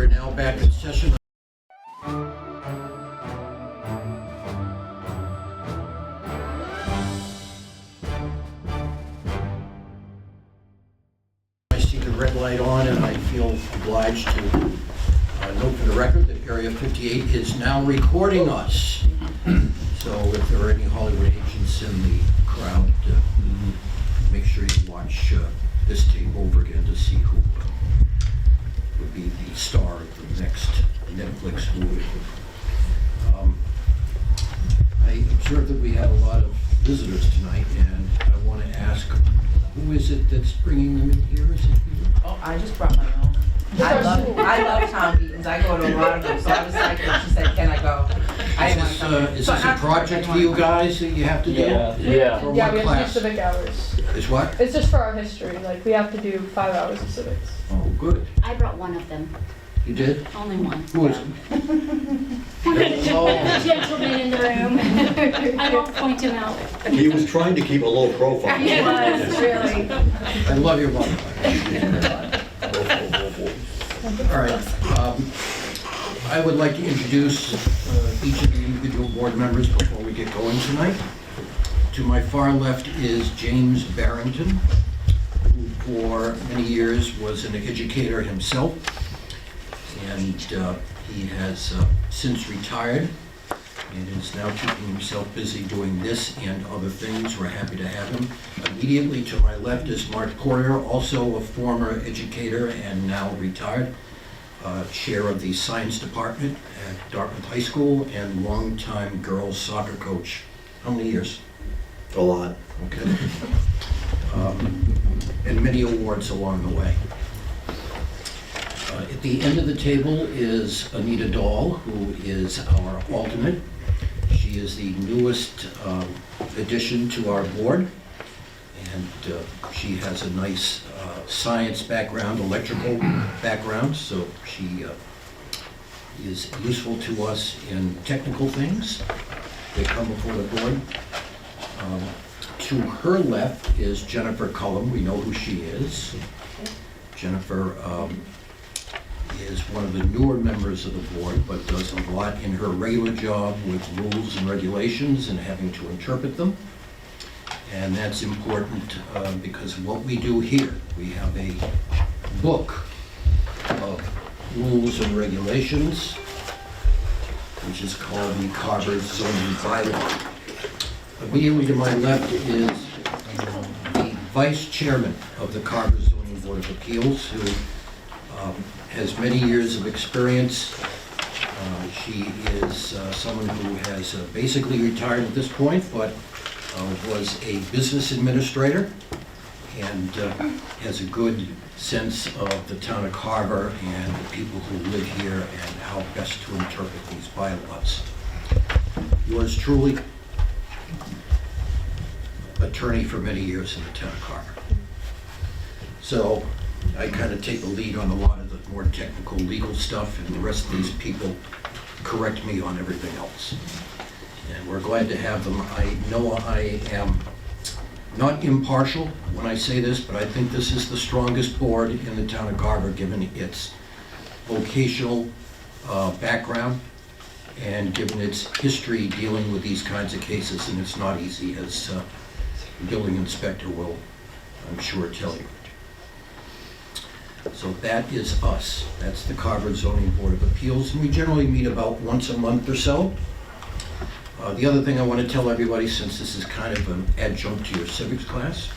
We're now back in session. I see the red light on and I feel obliged to note for the record that Area 58 is now recording us. So if there are any Hollywood agents in the crowd, make sure you watch this tape over again to see who would be the star of the next Netflix movie. I observe that we have a lot of visitors tonight, and I want to ask, who is it that's bringing them in here? Is it you? Oh, I just brought my own. I love town meetings. I go to a lot of them, so I was like, when she said, can I go? I didn't want to come in. Is this a project for you guys that you have to do? Yeah. For Yeah, what we have to do class? civic hours. Is what? It's just for our history. Like, we have to do 5 hours of civics. Oh, good. I brought one of them, You did? only one. Who is it? The gentleman in the room. I won't point him out. He was trying to keep a low profile. He was, really. I love your mother. All right. I would like to introduce each of the individual board members before we get going tonight. To my far left is James Barrington, who for many years was an educator himself, and he has since retired and is now keeping himself busy doing this and other things. We're happy to have him. Immediately to my left is Mark Poirier, also a former educator and now retired, chair of the science department at Dartmouth High School and longtime girls soccer coach. How many years? A lot. Okay. And many awards along the way. At the end of the table is Anita Dahl, who is our alternate. She is the newest addition to our board, and she has a nice science background, electrical background, so she is useful to us in technical things that come before the board. To her left is Jennifer Cullum. We know who she is. Jennifer is one of the newer members of the board, but does a lot in her regular job with rules and regulations and having to interpret them. And that's important because what we do here, we have a book of rules and regulations, which is called the Carver Zoning Bylaw. Immediately to my left is the vice chairman of the Carver Zoning Board of Appeals, who has many years of experience. She is someone who has basically retired at this point, but was a business administrator and has a good sense of the town of Carver and the people who live here and how best to interpret these bylaws. Yours truly, attorney for many years in the town of Carver. So I kind of take the lead on a lot of the more technical legal stuff, and the rest of these people correct me on everything else. And we're glad to have them. I know I am not impartial when I say this, but I think this is the strongest board in the town of Carver, given its vocational background and given its history dealing with these kinds of cases, and it's not easy, as the building inspector will, I'm sure, tell you. So that is us. That's the Carver Zoning Board of Appeals, and we generally meet about once a month or so. The other thing I want to tell everybody, since this is kind of an adjunct to your civics class,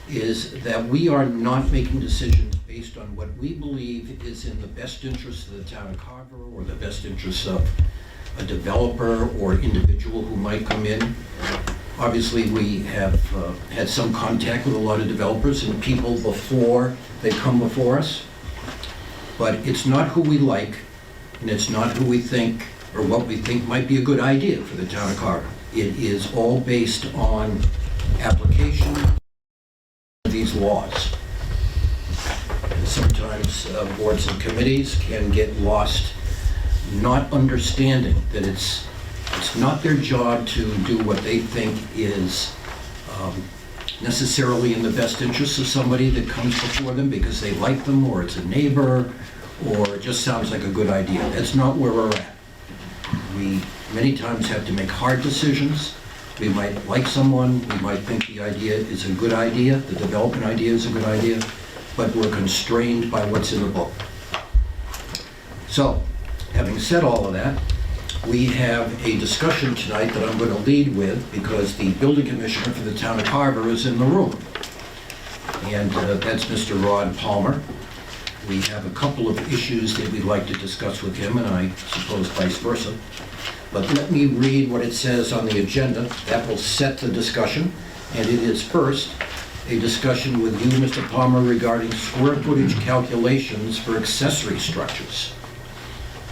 is that we are not making decisions based on what we believe is in the best interest of the town of Carver or the best interest of a developer or individual who might come in. Obviously, we have had some contact with a lot of developers and people before they come before us, but it's not who we like, and it's not who we think or what we think might be a good idea for the town of Carver. It is all based on application of these laws. And sometimes boards and committees can get lost not understanding that it's not their job to do what they think is necessarily in the best interest of somebody that comes before them because they like them, or it's a neighbor, or it just sounds like a good idea. That's not where we're at. We many times have to make hard decisions. We might like someone, we might think the idea is a good idea, the development idea is a good idea, but we're constrained by what's in the book. So, having said all of that, we have a discussion tonight that I'm going to lead with because the building commissioner for the town of Carver is in the room. And that's Mr. Rod Palmer. We have a couple of issues that we'd like to discuss with him, and I suppose vice versa. But let me read what it says on the agenda. That will set the discussion. And it is first, a discussion with you, Mr. Palmer, regarding square footage calculations for accessory structures.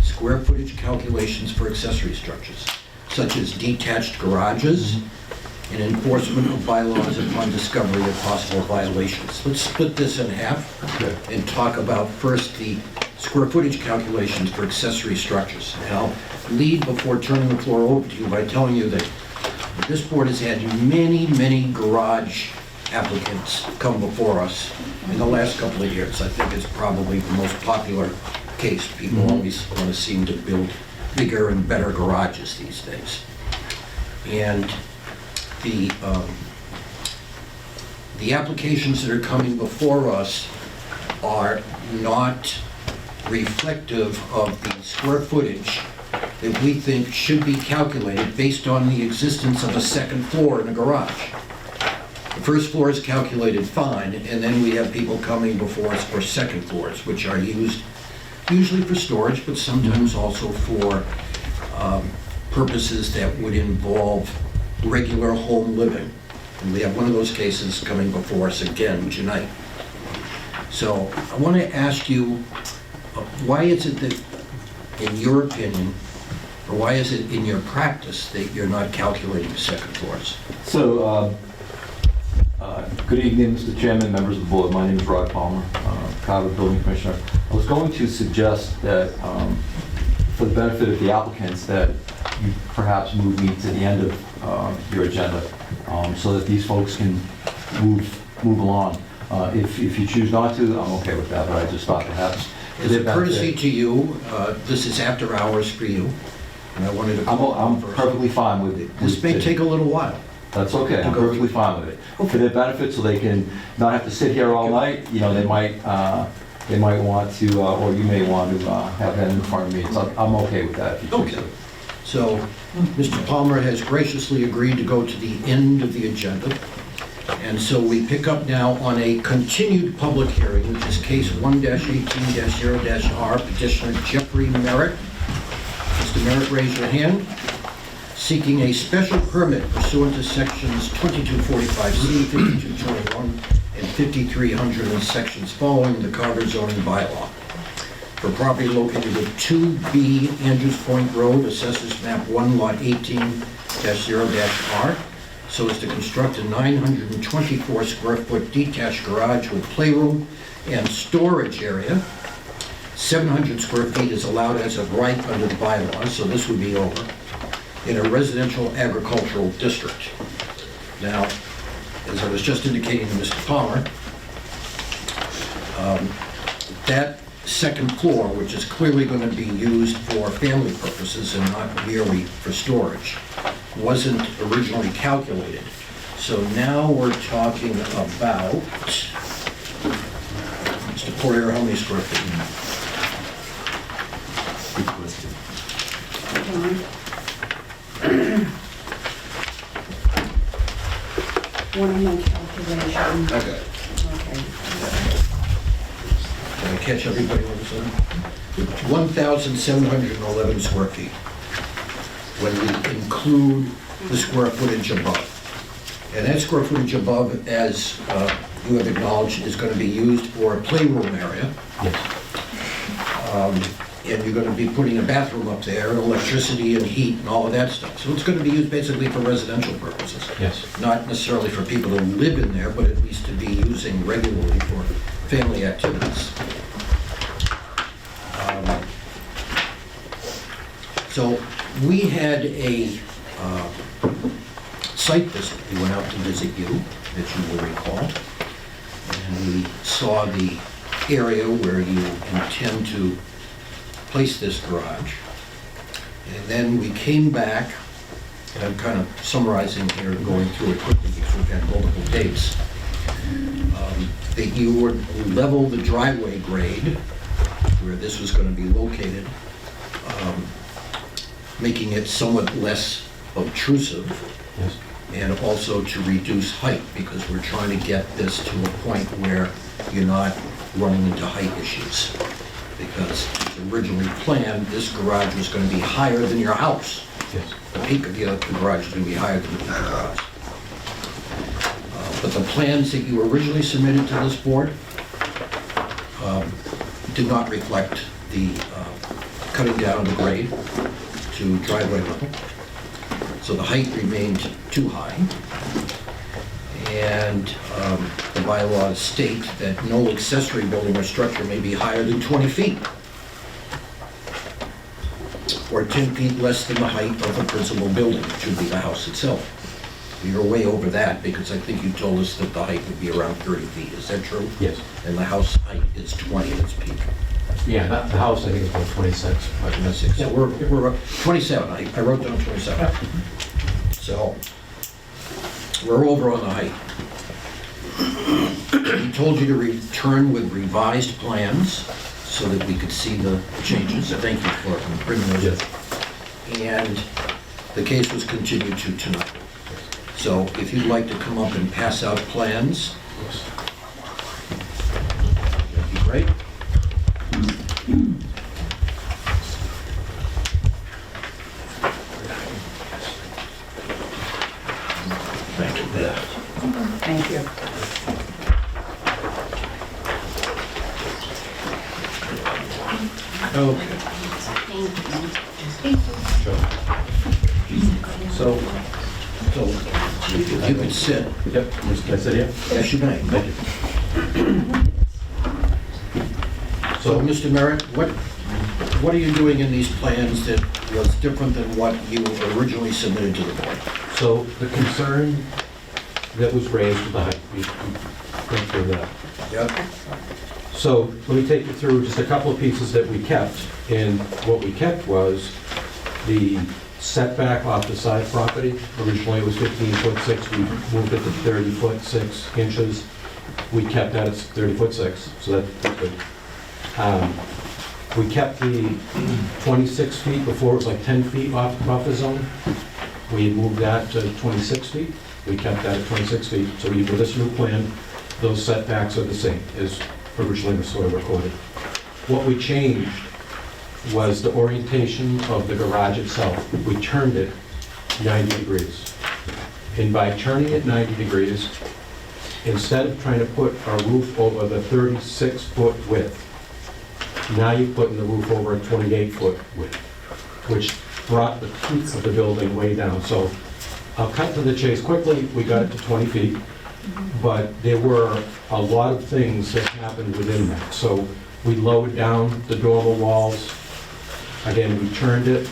Square footage calculations for accessory structures, such as detached garages and enforcement of bylaws upon discovery of possible violations. Let's split this in half and talk about first the square footage calculations for accessory structures. And I'll lead before turning the floor over to you by telling you that this board has had many, many garage applicants come before us in the last couple of years. I think it's probably the most popular case. People always want to seem to build bigger and better garages these days. And the applications that are coming before us are not reflective of the square footage that we think should be calculated based on the existence of a second floor in a garage. The first floor is calculated fine, and then we have people coming before us for second floors, which are used usually for storage, but sometimes also for purposes that would involve regular home living. And we have one of those cases coming before us again tonight. So I want to ask you, why is it that, in your opinion, or why is it in your practice that you're not calculating second floors? So, good evening, Mr. Chairman, members of the board. My name is Rod Palmer, Carver Building Commissioner. I was going to suggest that, for the benefit of the applicants, that you perhaps move me to the end of your agenda, so that these folks can move along. If you choose not to, I'm okay with that, but I just thought perhaps. As a courtesy to you, this is after hours for you, and I wanted to call I'm first. perfectly fine with it. This may take a little while. That's okay, I'm perfectly fine with it. For their benefit, so they can not have to sit here all night, you know, they might want to, or you may want to have that in front of me. So I'm okay with that if you choose Okay. to. So, Mr. Palmer has graciously agreed to go to the end of the agenda. And so we pick up now on a continued public hearing, which is case 1-18-0-R, petitioner Jeffrey Merritt. Mr. Merritt, raise your hand. Seeking a special permit pursuant to sections 2245C, 5221, and 5300 and sections following the Carver zoning bylaw for property located at 2B Andrews Point Road, Assessors Map 1, Lot 18-0-R, so as to construct a 924 square foot detached garage with playroom and storage area. 700 square feet is allowed as of right under the bylaws, so this would be over, in a residential agricultural district. Now, as I was just indicating to Mr. Palmer, that second floor, which is clearly going to be used for family purposes and not merely for storage, wasn't originally calculated. So now we're talking about, Mr. Poirier, how many square feet? One of my calculations. Okay. Okay. Did I catch everybody what was on? 1,711 square feet, when we include the square footage above. And that square footage above, as you have acknowledged, is going to be used for a playroom area. Yes. And you're going to be putting a bathroom up there, and electricity and heat and all of that stuff. So it's going to be used basically for residential purposes. Yes. Not necessarily for people to live in there, but at least to be using regularly for family activities. So we had a site visit. We went out to visit you, that you will recall. And we saw the area where you intend to place this garage. And then we came back, and I'm kind of summarizing here and going through it quickly because we've had multiple dates, that you would level the driveway grade where this was going to be located, making it somewhat less obtrusive, Yes. and also to reduce height, because we're trying to get this to a point where you're not running into height issues. Because originally planned, this garage was going to be higher than your house. Yes. The peak of the garage is going to be higher than the peak of the house. But the plans that you originally submitted to this board did not reflect the cutting down the grade to driveway level. So the height remained too high. And the bylaws state that no accessory building or structure may be higher than 20 feet, or 10 feet less than the height of the principal building, which should be the house itself. You're way over that, because I think you told us that the height would be around 30 feet. Is that true? Yes. And the house height is 20 at its peak. Yeah, the house, I think, is about 26. But That's it. So we're up 27. I wrote down 27. So we're over on the height. He told you to return with revised plans so that we could see the changes. So thank you for bringing those in. And the case was continued to tonight. So if you'd like to come up and pass out plans, that'd be great. Thank you, Beth. Thank you. Okay. So you could sit. Yep, can I sit here? Yes, you may. Thank you. So, Mr. Merritt, what are you doing in these plans that was different than what you originally submitted to the board? So the concern that was raised with the height, we went through that. Yep. So let me take you through just a couple of pieces that we kept. And what we kept was the setback off the side property. Originally it was 15'6", we moved it to 30'6". We kept that at 30'6", so that's good. We kept the 26 feet, before it was like 10 feet off the buffer zone. We moved that to 26 feet. We kept that at 26 feet. So with this new plan, those setbacks are the same as originally was sort of recorded. What we changed was the orientation of the garage itself. We turned it 90 degrees. And by turning it 90 degrees, instead of trying to put a roof over the 36-foot width, now you're putting the roof over a 28-foot width, which brought the peak of the building way down. So I'll cut to the chase quickly. We got it to 20 feet, but there were a lot of things that happened within that. So we lowered down the dormer walls. Again, we turned it.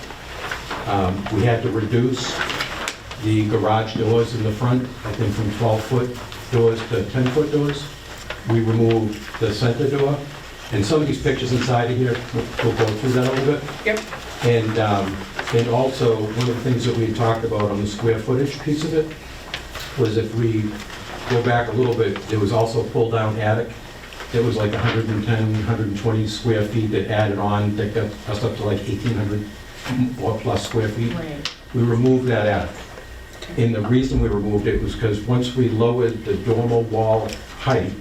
We had to reduce the garage doors in the front, I think from 12-foot doors to 10-foot doors. We removed the center door. And some of these pictures inside of here, we'll go through that a little bit. Yep. And also, one of the things that we talked about on the square footage piece of it was if we go back a little bit, there was also a pull-down attic. It was like 110, 120 square feet that added on, that got us up to like 1,800 or plus square feet. Right. We removed that attic. And the reason we removed it was because once we lowered the dormer wall height,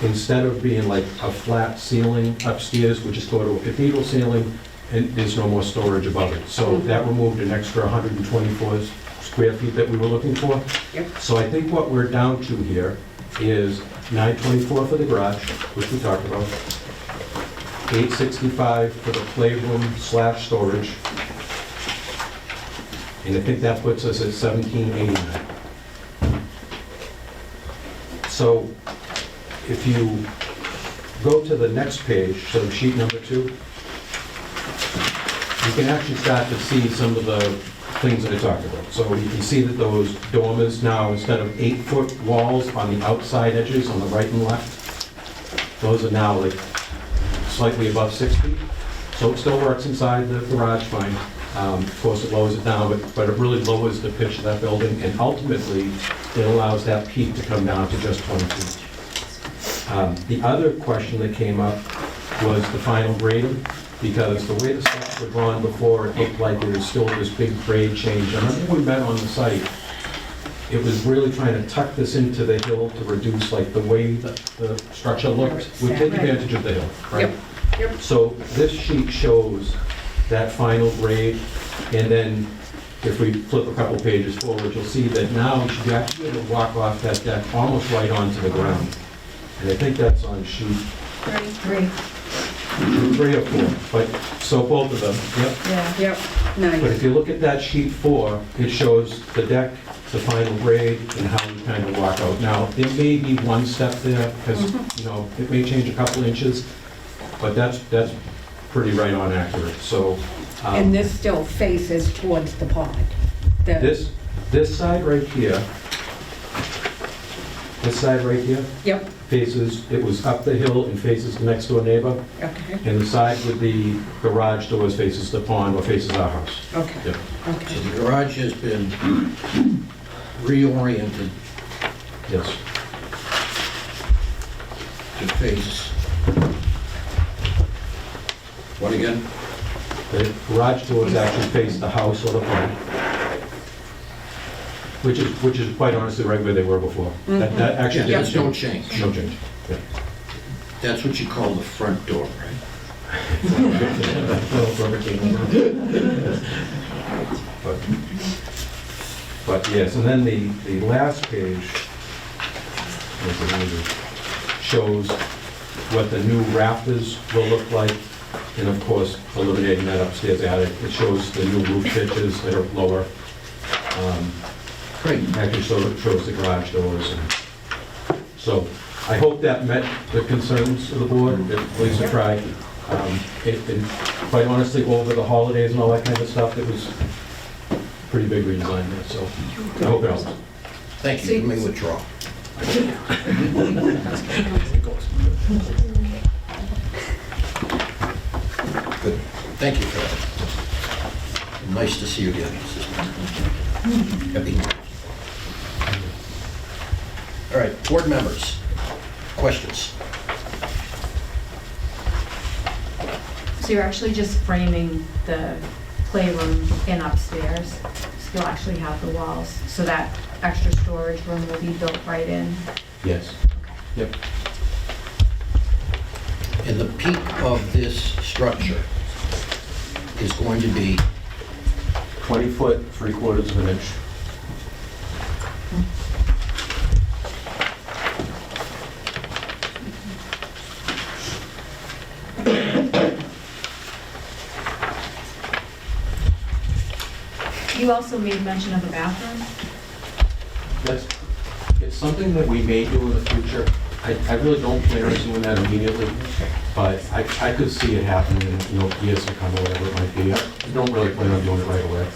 instead of being like a flat ceiling upstairs, we just go to a cathedral ceiling, and there's no more storage above it. So that removed an extra 124 square feet that we were looking for. Yep. So I think what we're down to here is 924 for the garage, which we talked about, 865 for the playroom/storage, and I think that puts us at 1789. So if you go to the next page, so sheet number 2, you can actually start to see some of the things that I talked about. So you can see that those dormers now, instead of 8-foot walls on the outside edges on the right and left, Those are now like slightly above 6 feet. So it still works inside the garage fine. Of course, it lowers it down, but it really lowers the pitch of that building, and ultimately, it allows that peak to come down to just 20 feet. The other question that came up was the final grading, because the way the steps were drawn before, it looked like there was still this big grade change. And when we met on the site, it was really trying to tuck this into the hill to reduce like the way the structure looked. We take advantage of the hill, right? Yep. So this sheet shows that final grade, and then if we flip a couple pages forward, you'll see that now we should actually be able to walk off that deck almost right onto the ground. And I think that's on sheet 3. 3 or 4, but, so both of them, yep. Yeah. Yep, But nice. if you look at that sheet 4, it shows the deck, the final grade, and how you kind of walk out. Now, there may be one step there, because, you know, it may change a couple inches, but that's pretty right on accurate, so. And this still faces towards the pond? This side right here, Yep, faces, it was up the hill and faces the next door neighbor, okay, and the side with the garage doors faces the pond or faces our house. okay, Yep. So okay. the garage has been reoriented Yes. to face, what again? The garage doors actually face the house or the pond, which is quite honestly right where they were before. That Yeah, actually there's didn't no change. change. No change. Yeah. That's what you call the front door, right? But yes, and then the last page shows what the new rafters will look like, and of course, eliminating that upstairs attic. It shows the new roof pitches that are lower. Great. Actually, so it shows the garage doors. So I hope that met the concerns of the board, at least I tried. And quite honestly, over the holidays and all that kind of stuff, it was pretty big redesign there, so I hope it helps. Thank you, you may withdraw. Good, thank you for that. Nice to see you again. Happy New Year. All right, board members, questions? So you're actually just framing the playroom in upstairs. So you'll actually have the walls, so that extra storage room will be built right in. Yes. Yep. And the peak of this structure is going to be 20 foot, 3/4 of an inch. You also made mention of a bathroom. That's, it's something that we may do in the future. I really don't plan on doing that immediately, but I could see it happening in, you know, years to come or whatever it might be. I don't really plan on doing it right away.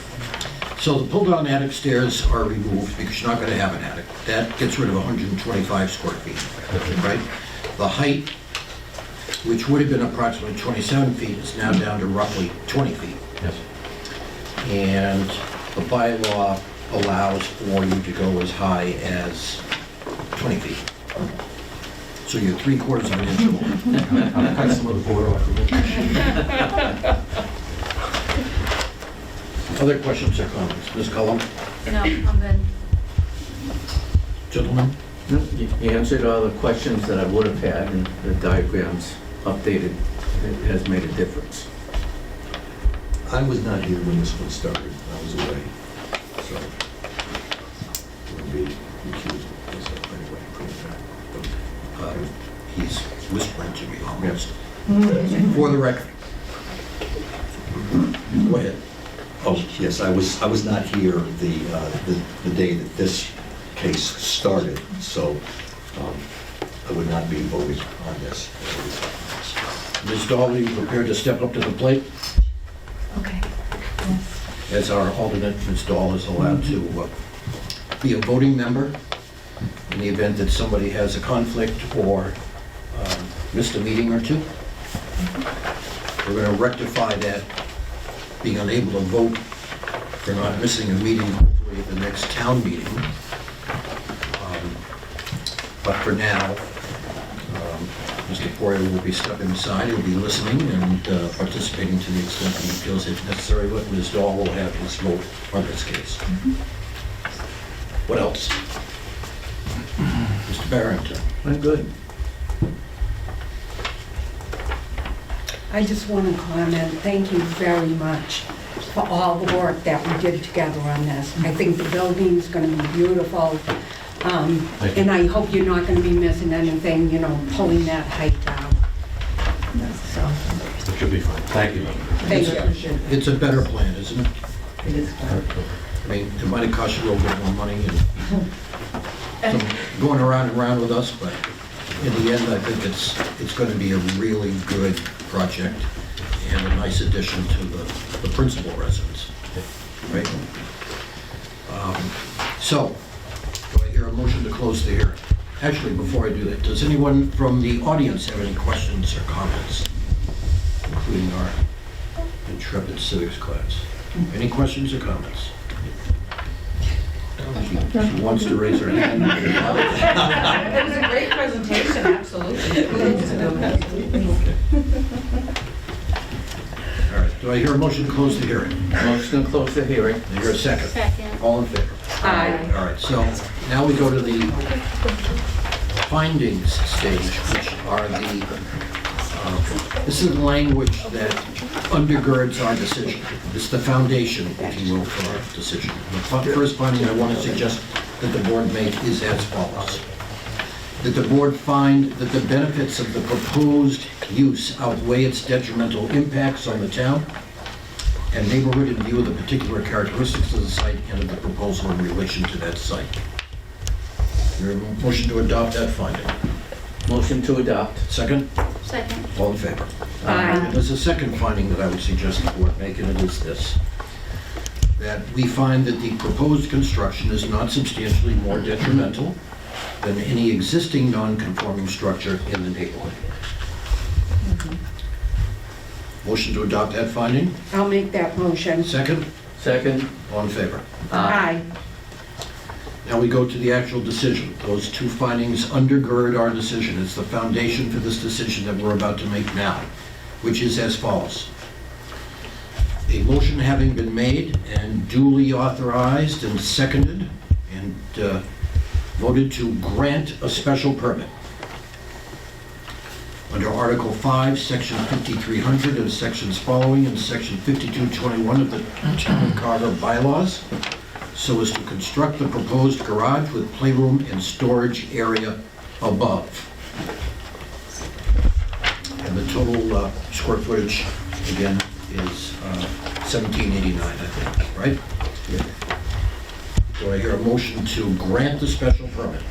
So the pull-down attic stairs are removed because you're not going to have an attic. That gets rid of 125 square feet, right? The height, which would have been approximately 27 feet, is now down to roughly 20 feet. Yes. And the bylaw allows for you to go as high as 20 feet. So you're 3/4 of an inch over. I'll cut some of the board off. Other questions or comments? Ms. Cullum? No, I'm good. Gentlemen? No, you answered all the questions that I would have had, and the diagrams updated, it has made a difference. I was not here when this one started, I was away, so it would be recused myself anyway. He's whispering to me almost. For the record. Go ahead. Oh, yes, I was not here the day that this case started, so I would not be voting on this. Ms. Dahl, are you prepared to step up to the plate? Okay. Yes. As our alternate, Ms. Dahl is allowed to be a voting member in the event that somebody has a conflict or missed a meeting or two. We're going to rectify that, being unable to vote for not missing a meeting, hopefully at the next town meeting. But for now, Mr. Poirier will be stepping aside, he'll be listening and participating to the extent that he feels it's necessary. But Ms. Dahl will have his vote on this case. What else? Mr. Barrington? I'm good. I just want to comment, thank you very much for all the work that we did together on this. I think the building's going to be beautiful, and I hope you're not going to be missing anything, you know, pulling that height down. So, It should be fine. Thank you. thank you. It's a better plan, isn't it? It is fun. I mean, it might have cost you a little bit more money and going around and around with us, but in the end, I think it's going to be a really good project and a nice addition to the principal residence, right? So, do I hear a motion to close the hearing? Actually, before I do that, does anyone from the audience have any questions or comments, including our intrepid civics class? Any questions or comments? She wants to raise her hand. It was a great presentation, absolutely. All right, do I hear a motion to close the hearing? Motion to close the hearing. Do I hear a second? Second. All in favor? Aye. All right, so now we go to the findings stage, which are this is language that undergirds our decision. It's the foundation, if you will, for our decision. The first finding I want to suggest that the board make is as follows. That the board find that the benefits of the proposed use outweigh its detrimental impacts on the town and neighborhood in view of the particular characteristics of the site and of the proposal in relation to that site. Your motion to adopt that finding. Motion to adopt. Second? Second. All in favor? Aye. And there's a second finding that I would suggest the board make, and it is this: that we find that the proposed construction is not substantially more detrimental than any existing non-conforming structure in the neighborhood. Motion to adopt that finding? I'll make that motion. Second? Second. All in favor? Aye. Now we go to the actual decision. Those two findings undergird our decision. It's the foundation for this decision that we're about to make now, which is as follows. A motion having been made and duly authorized and seconded and voted to grant a special permit under Article 5, Section 5300 and sections following and Section 5221 of the Town of Carver bylaws, so as to construct the proposed garage with playroom and storage area above. And the total square footage, again, is 1789, I think, right? Do I hear a motion to grant the special permit?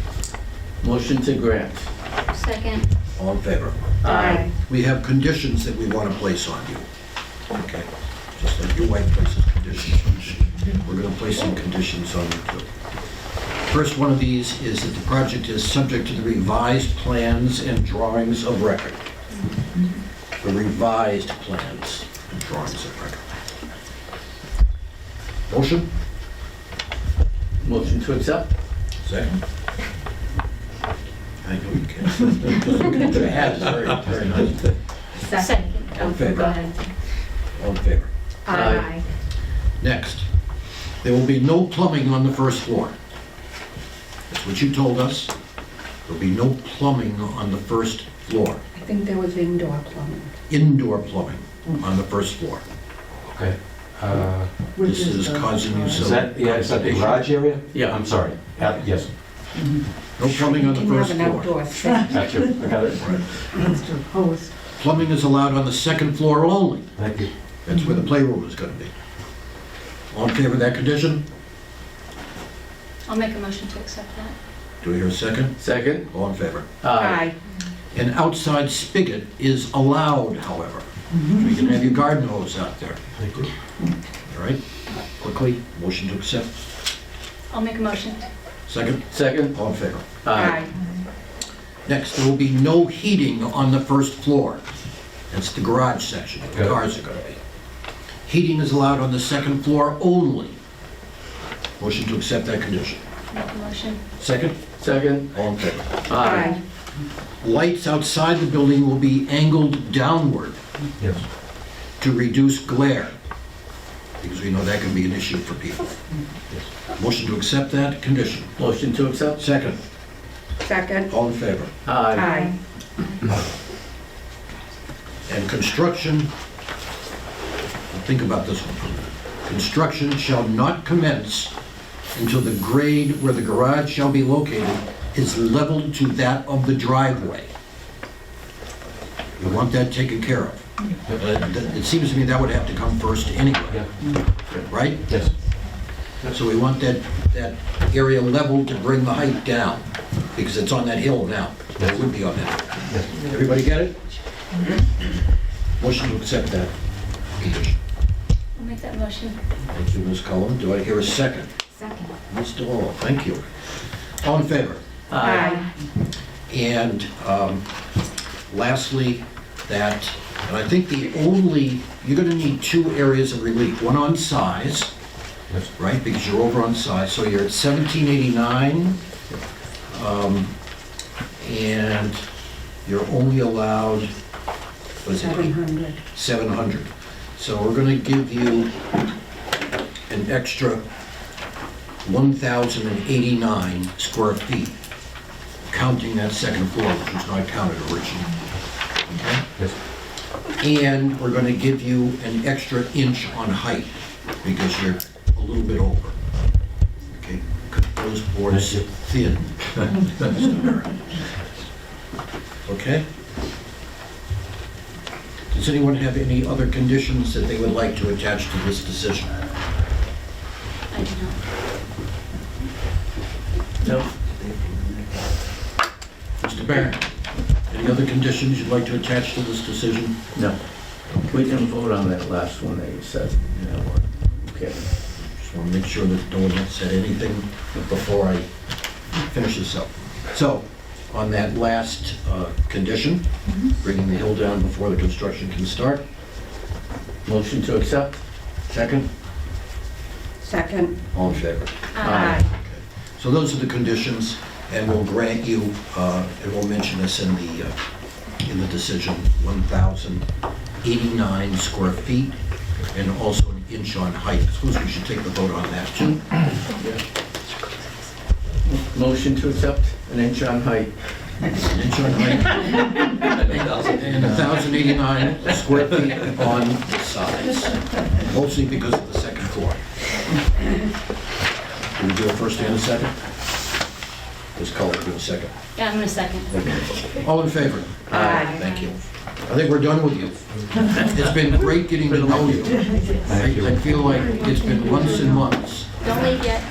Motion to grant. Second. All in favor? Aye. We have conditions that we want to place on you. Okay, just like your wife places conditions on you. We're going to place some conditions on you too. First one of these is that the project is subject to the revised plans and drawings of record. The revised plans and drawings of record. Motion? Motion to accept. Second. I know you can. Looking at your hat is very, very nice. Second. All in favor? Go ahead. All in favor? Aye. Next, there will be no plumbing on the first floor. That's what you told us. There'll be no plumbing on the first floor. I think there was indoor plumbing. Indoor plumbing on the first floor. Okay. This is causing you Is some... that the garage area? Yeah. I'm sorry. Yes, No plumbing on the You can first have an floor. outdoor sink. that's it. I got it. Right. Plumbing is allowed on the second floor only. Thank you. That's where the playroom is going to be. All in favor of that condition? I'll make a motion to accept that. Do we hear a second? Second. All in favor? Aye. An outside spigot is allowed, however. So you can have your garden hose out there. Thank you. All right? Quickly, motion to accept. I'll make a motion. Second? Second. All in favor? Aye. Next, there will be no heating on the first floor. That's the garage section, where the Good. cars are gonna be. Heating is allowed on the second floor only. Motion to accept that condition. Make a motion. Second? Second? All in favor? Aye. Lights outside the building will be angled downward Yes. to reduce glare, because we know that can be an issue for people. Motion to accept that condition. Motion to accept? Second, Second? all in favor? Aye. And construction, think about this one. Construction shall not commence until the grade where the garage shall be located is leveled to that of the driveway. You want that taken care of. It seems to me that would have to come first anyway, Yeah. right? Yes. So we want that area leveled to bring the height down, because it's on that hill now. It would be on that. Yes. Everybody get it? Motion to accept that condition. I'll make that motion. Thank you, Ms. Cullen. Do I hear a second? Second. Mr. Hall, thank you. All in favor? And lastly, that, and I think you're gonna need two areas of relief. One on size, Yes. right, because you're over on size, so you're at 1789. And you're only allowed, what is it? 700. 700. So we're gonna give you an extra 1,089 square feet, counting that second floor, which was not counted originally. Okay? Yes. And we're gonna give you an extra inch on height, because you're a little bit over. Okay, cut those boards Thank you. thin. Mr. Barrett. Okay? Does anyone have any other conditions that they would like to attach to this decision? I do not. No. Mr. Barrett, any other conditions you'd like to attach to this decision? No. We didn't vote on that last one that you said. Okay. Just want to make sure that no one has said anything before I finish this up. So, on that last condition, bringing the hill down before the construction can start. Motion to accept? Second, Second? all in favor? Aye. So those are the conditions, and we'll grant you, and we'll mention this in the decision, 1,089 square feet, and also an inch on height. I suppose we should take the vote on that, too. Motion to accept an inch on height. An inch on height, and 1,089 square feet on the sides, mostly because of the second floor. Do we do a first and a second? Ms. Cullen, do a second. Yeah, I'm gonna second. All in favor? Aye. Thank you. I think we're done with you. It's been great getting to know you. I feel like it's been months and months. Don't leave yet.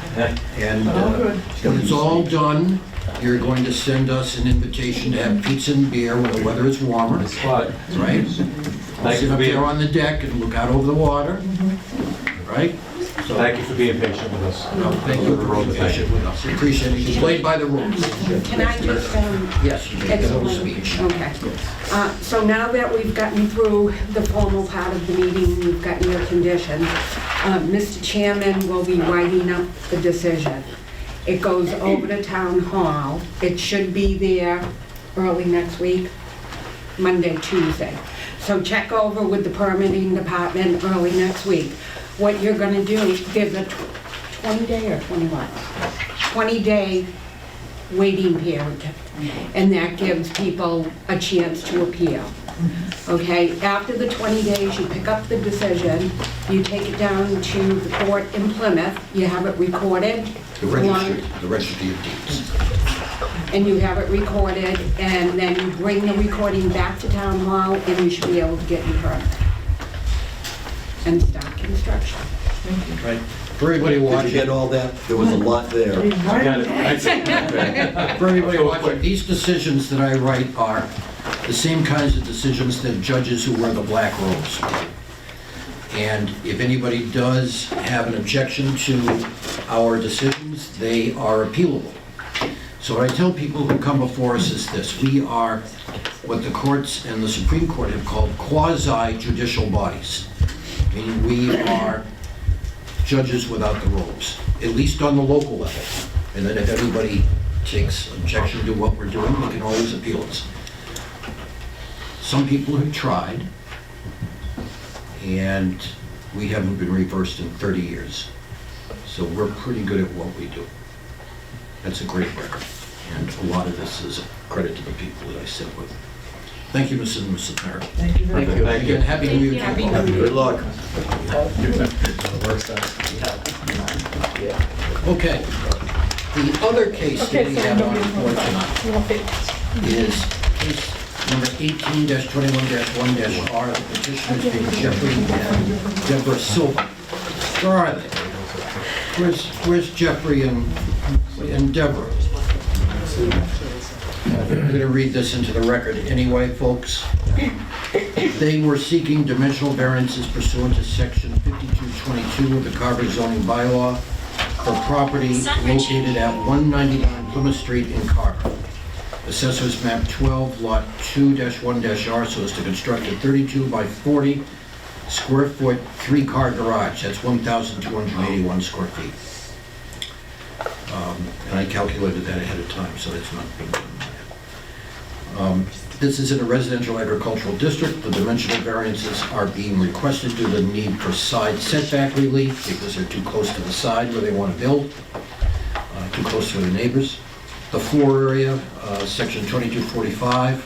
And when it's all done, you're going to send us an invitation to have pizza and beer when the weather is warmer, Spot. right? I'll sit up being- there on the deck and look out over the water, right? So, Thank you for being patient with us. no, thank you for being patient with us. We appreciate it. You played by the rules. Can I just, Yes, you made a little speech. Okay. So now that we've gotten through the formal part of the meeting, we've gotten your conditions, Mr. Chairman will be writing up the decision. It goes over to Town Hall. It should be there early next week, Monday, Tuesday. So check over with the permitting department early next week. What you're gonna do, there's a 20-day or 21? 20-day waiting period, and that gives people a chance to appeal. Okay, after the 20 days, you pick up the decision, you take it down to the court in Plymouth, you have it recorded. The registry of deeds. And you have it recorded, and then you bring the recording back to Town Hall, and you should be able to get your permit. And start construction. Right. For everybody Did you watching, get all that? There was a lot there. I got it. for everybody watching, these decisions that I write are the same kinds of decisions that judges who wear the black robes write. And if anybody does have an objection to our decisions, they are appealable. So what I tell people who come before us is this: we are what the courts and the Supreme Court have called quasi-judicial bodies. Meaning we are judges without the robes, at least on the local level. And then if anybody takes objection to what we're doing, they can always appeal us. Some people have tried, and we haven't been reversed in 30 years. So we're pretty good at what we do. That's a great record. And a lot of this is a credit to the people that I sit with. Thank you, Mrs. and Mrs. Merritt. Thank you very much. Thank you. Again, Happy New Year. to Happy you all. New Year. Good luck. Okay. The other case that Okay, we so have on nobody board tonight You want papers? is case number 18-21-1-R. The petitioners being Jeffrey and Deborah Silva. Where are they? Where's Jeffrey and Deborah? I'm going to read this into the record anyway, folks. They were seeking dimensional variances pursuant to section 5222 of the Carver zoning bylaw for property located at 199 Plymouth Street in Carver. Assessors map 12, lot 2-1-R, so as to construct a 32 by 40 square foot, 3-car garage. That's 1,281 square feet. And I calculated that ahead of time, so it's not being done. This is in a residential agricultural district. The dimensional variances are being requested due to the need for side setback relief because they're too close to the side where they want to build, too close to the neighbors. The floor area, section 2245,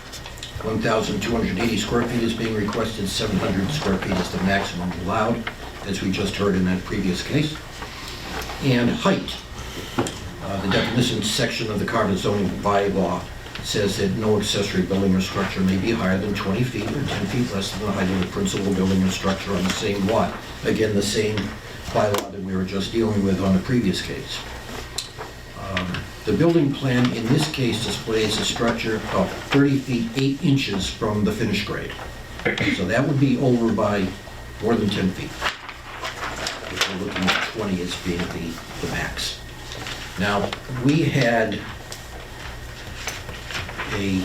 1,280 square feet is being requested. 700 square feet is the maximum allowed, as we just heard in that previous case. And height. The definition section of the Carver zoning bylaw says that no accessory building or structure may be higher than 20 feet or 10 feet less than the height of the principal building or structure on the same lot. Again, the same bylaw that we were just dealing with on the previous case. The building plan in this case displays a structure of 30 feet 8 inches from the finished grade. So that would be over by more than 10 feet. If we're looking at 20 as being the max. Now, we had a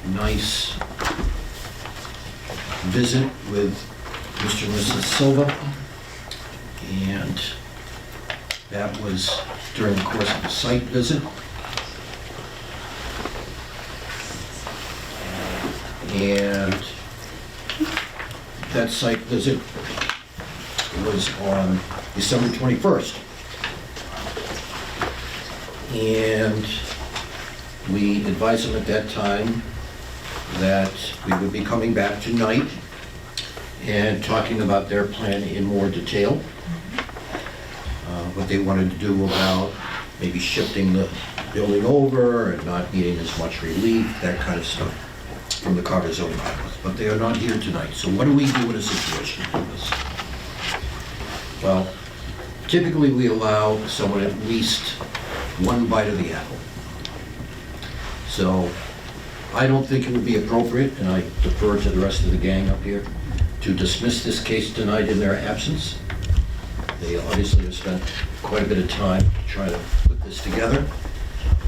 nice visit with Mr. and Mrs. Silva, and that was during the course of the site visit. And that site visit was on December 21st. And we advised them at that time that we would be coming back tonight and talking about their plan in more detail. What they wanted to do about maybe shifting the building over and not needing as much relief, that kind of stuff from the Carver zoning bylaws. But they are not here tonight, so what do we do in a situation like this? Well, typically we allow someone at least one bite of the apple. So I don't think it would be appropriate, and I defer to the rest of the gang up here, to dismiss this case tonight in their absence. They obviously have spent quite a bit of time trying to put this together.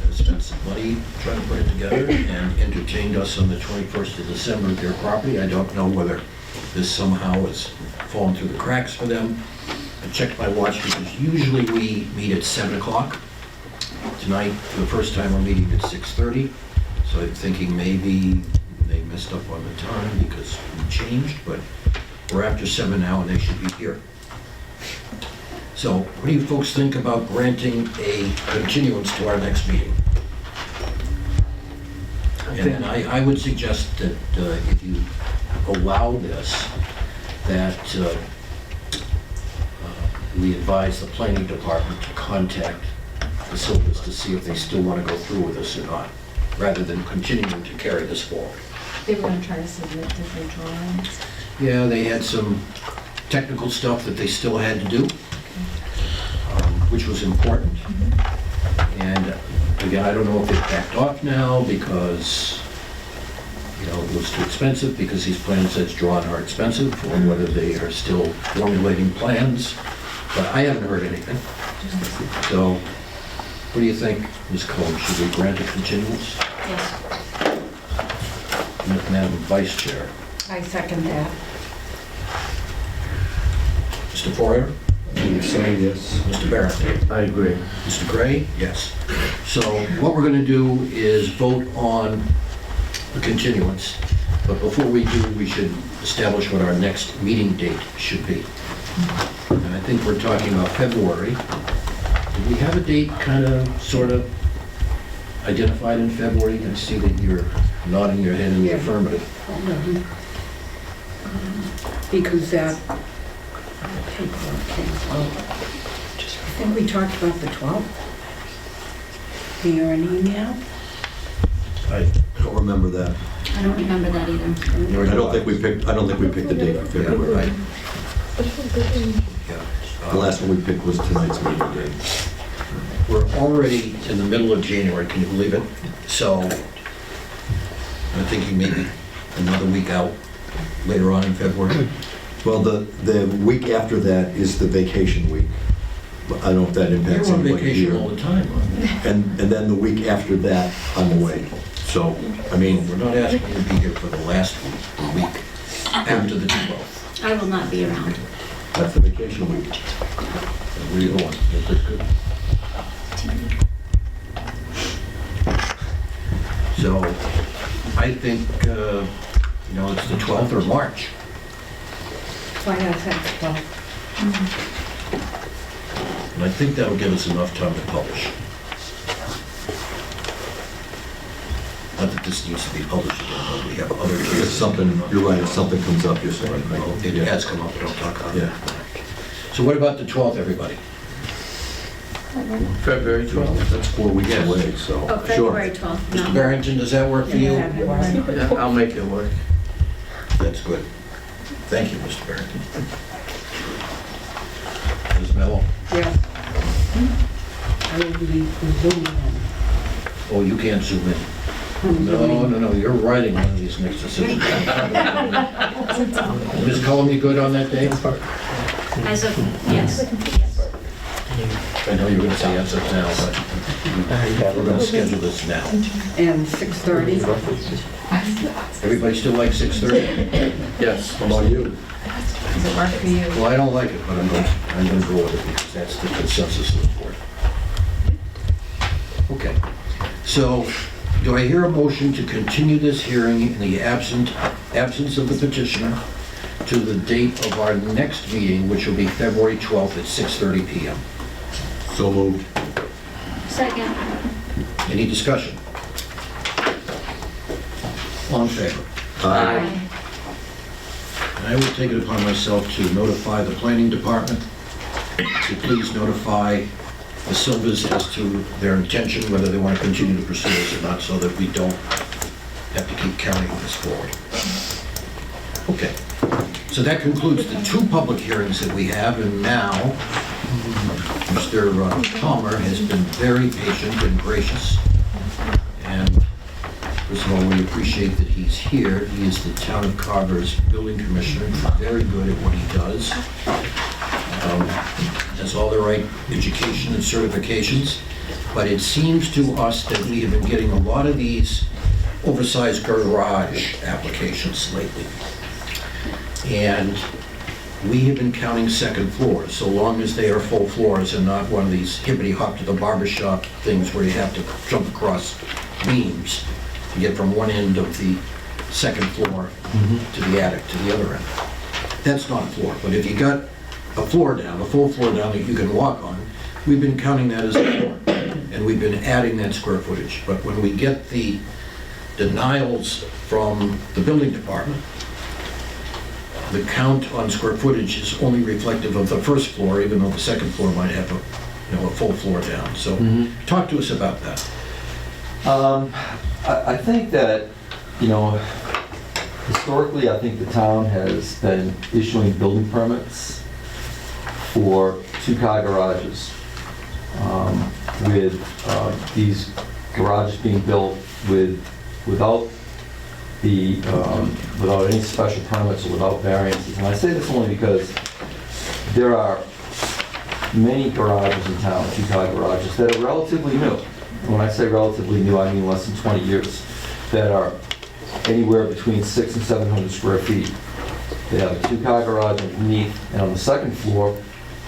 They've spent some money trying to put it together and entertained us on the 21st of December at their property. I don't know whether this somehow has fallen through the cracks for them. I checked my watch because usually we meet at 7 o'clock. Tonight, for the first time, we're meeting at 6:30. So I'm thinking maybe they messed up on the time because we changed, but we're after 7 now and they should be here. So what do you folks think about granting a continuance to our next meeting? And then I would suggest that if you allow this, that we advise the planning department to contact the Silvas to see if they still want to go through with this or not, rather than continuing to carry this forward. They were gonna try to submit different drawings. Yeah, they had some technical stuff that they still had to do, which was important. And again, I don't know if they've backed off now because, you know, it was too expensive, because these plans that's drawn are expensive, or whether they are still formulating plans, but I haven't heard anything. So What do you think, Ms. Cohen? Should we grant a continuance? Yes. Madam Vice Chair. I second that. Mr. Foyer? You say yes. Mr. Barrett? I agree. Mr. Gray? Yes. So what we're going to do is vote on the continuance, but before we do, we should establish what our next meeting date should be. And I think we're talking about February. Do we have a date kind of, sort of identified in February? I see that you're nodding your head in the Yeah. affirmative. Because that paperwork came out. I think we talked about the 12th. Via an email? I don't remember that. I don't remember that either. I don't think we picked the date for February. Right. The Yeah. last one we picked was tonight's meeting date. We're already in the middle of January, can you believe it? So I'm thinking maybe another week out, later on in February. Well, the week after that is the vacation week. But I don't know if that impacts You're on anybody vacation here. all the time, aren't you? And then the week after that, I'm away. So, I mean, We're not asking you to be here for the last week after the 12th. I will not be around. that's the vacation week. Where are you going? That's good. So I think, it's the 12th or March. Why I said 12th. And I think that'll give us enough time to publish. Not that this needs to be published again, but we have other If cases. something, you're right, if something comes up, you're saying. Well, it has come up, but I'll talk about it. Yeah. So what about the 12th, everybody? February 12th. That's 4 weeks Yes. away, so. Oh, February 12th, Mr. no. Barrington, does that work for you? Yeah, I'll make it work. That's good. Thank you, Mr. Barrington. Ms. Mello? Yes. I will be Zooming in. Oh, you can't zoom in. I'm No, zooming. no, you're writing one of these next decisions. Ms. Cullum, you good on that day? As of, yes. I know you were going to say yes up now, but we're going to schedule this now. And 6:30? Everybody still like 6:30? Yes. How about you? Does it work for you? Well, I don't like it, but I'm going to go with it because that's the consensus of the board. Okay. So, do I hear a motion to continue this hearing in the absence of the petitioner to the date of our next meeting, which will be February 12th at 6:30 PM? So moved. Second. Any discussion? All in favor? Aye. And I will take it upon myself to notify the planning department to please notify the Silvers as to their intention, whether they want to continue to pursue this or not, so that we don't have to keep carrying this forward. Okay, so that concludes the 2 public hearings that we have, and now Mr. Palmer has been very patient and gracious, and first of all, we appreciate that he's here. He is the town of Carver's building commissioner, very good at what he does. Has all the right education and certifications, but it seems to us that we have been getting a lot of these oversized garage applications lately. And we have been counting second floors, so long as they are full floors and not one of these hippity hop to the barber shop things where you have to jump across beams to get from one end of the second floor to the attic to the other end. That's not a floor, but if you got a floor down, a full floor down that you can walk on, we've been counting that as a floor, and we've been adding that square footage. But when we get the denials from the building department, the count on square footage is only reflective of the first floor, even though the second floor might have a full floor down. So talk to us about that. I think that, historically, I think the town has been issuing building permits for 2-car garages, with these garages being built without any special permits or without variances. And I say this only because there are many garages in town, two-car garages, that are relatively new. When I say relatively new, I mean less than 20 years, that are anywhere between 600 and 700 square feet. They have a two-car garage underneath, and on the second floor,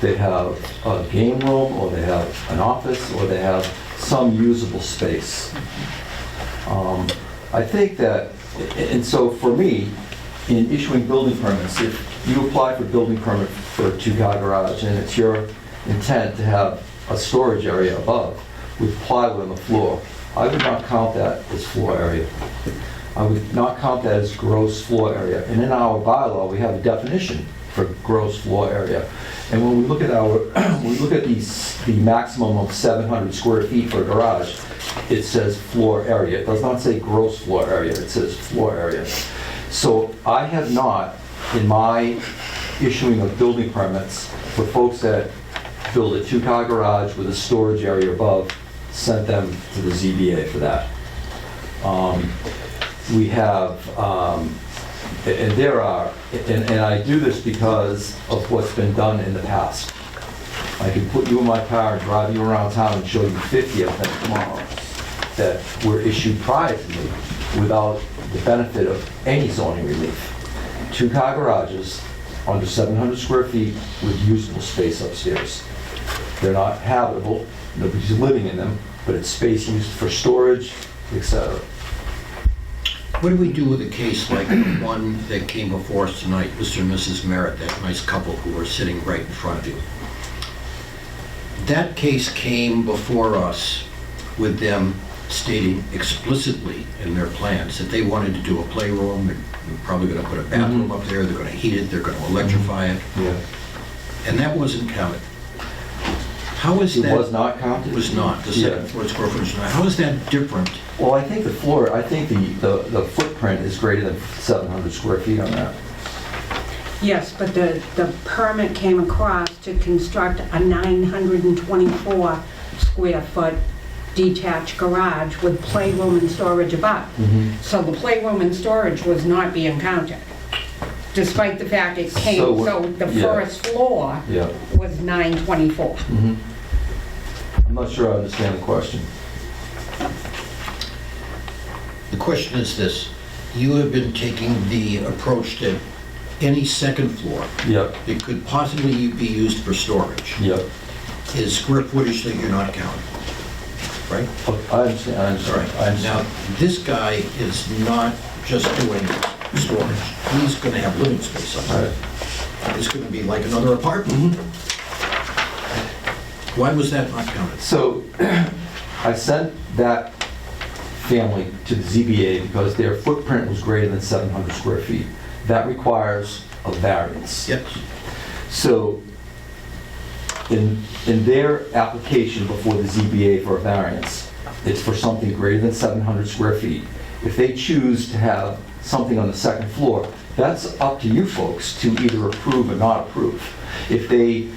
they have a game room, or they have an office, or they have some usable space. I think that, and so for me, in issuing building permits, if you apply for building permit for a two-car garage, and it's your intent to have a storage area above with plywood on the floor, I would not count that as floor area. I would not count that as gross floor area. And in our bylaw, we have a definition for gross floor area. And when we look at when we look at the maximum of 700 square feet for a garage, it says floor area. It does not say gross floor area, it says floor area. So I have not, in my issuing of building permits for folks that build a two-car garage with a storage area above, sent them to the ZBA for that. We have, and there are, and I do this because of what's been done in the past. I can put you in my car and drive you around town and show you 50 of them tomorrow that were issued prior to me without the benefit of any zoning relief. Two-car garages under 700 square feet with usable space upstairs. They're not habitable, nobody's living in them, but it's space used for storage, etc. What do we do with a case like the one that came before us tonight, Mr. and Mrs. Merritt, that nice couple who were sitting right in front of you? That case came before us with them stating explicitly in their plans that they wanted to do a playroom, they're probably going to put a bathroom up there, they're going to heat it, they're going to electrify it, Yeah. and that wasn't counted. How is that? It was not counted? It was not, the Yeah. 7 square footage. How is that different? Well, I think the floor, I think the footprint is greater than 700 square feet on that. Yes, but the permit came across to construct a 924 square foot detached garage with playroom and storage above. So the playroom and storage was not being counted, despite the fact it came, so the yeah. first floor Yeah. was 924. I'm not sure I understand the question. The question is this: you have been taking the approach that any second floor Yep, that could possibly be used for storage yep. is square footage that you're not counting, right? I understand, I All understand. right. I understand. Now, this guy is not just doing storage. He's going to have living space up All there. right. It's going to be like another apartment. Why was that not counted? So I sent that family to the ZBA because their footprint was greater than 700 square feet. That requires a variance. Yes. So in their application before the ZBA for a variance, it's for something greater than 700 square feet. If they choose to have something on the second floor, that's up to you folks to either approve or not approve. If they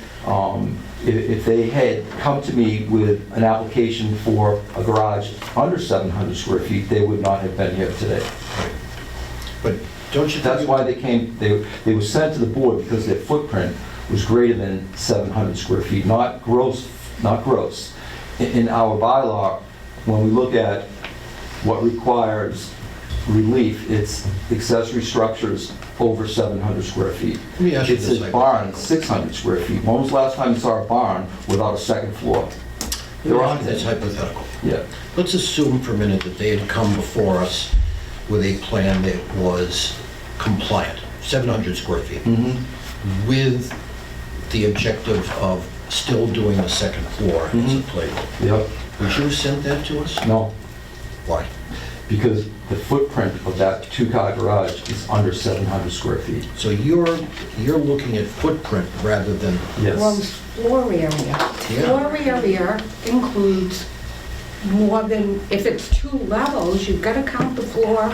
had come to me with an application for a garage under 700 square feet, they would not have been here today. But don't you think... That's why they came, they were sent to the board because their footprint was greater than 700 square feet, not gross, not gross. In our bylaw, when we look at what requires relief, it's accessory structures over 700 square feet. Let me ask you It this. says barn, 600 square feet. When was the last time you saw a barn without a second floor? There aren't That's any. hypothetical. Yeah. Let's assume for a minute that they had come before us with a plan that was compliant, 700 square feet, with the objective of still doing the second floor as a playroom. Yep. Would you have sent that to us? No, Why? because the footprint of that two-car garage is under 700 square feet. So you're looking at footprint rather than... Yes. Gross floor area. Floor area includes more than, if it's 2 levels, you've got to count the floor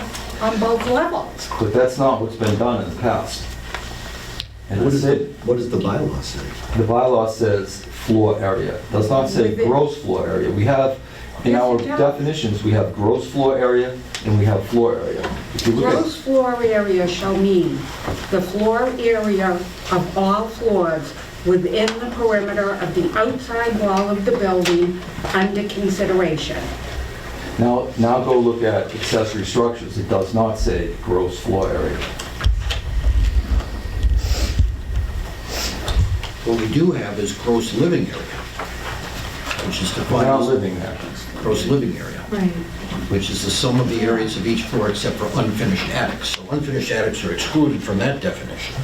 on both levels. But that's not what's been done in the past. And What it's does the bylaw say? the bylaw says floor area, does not say Within- gross floor area. We have, in Yes, our it does. definitions, we have gross floor area and we have floor area. If you look Gross floor area shall mean the floor area of all floors within the perimeter of the outside wall of the building under consideration. Now go look at accessory structures. It does not say gross floor area. What we do have is gross living area, which is We're defined not as living there. gross living area, Right. which is the sum of the areas of each floor except for unfinished attics. So unfinished attics are excluded from that definition.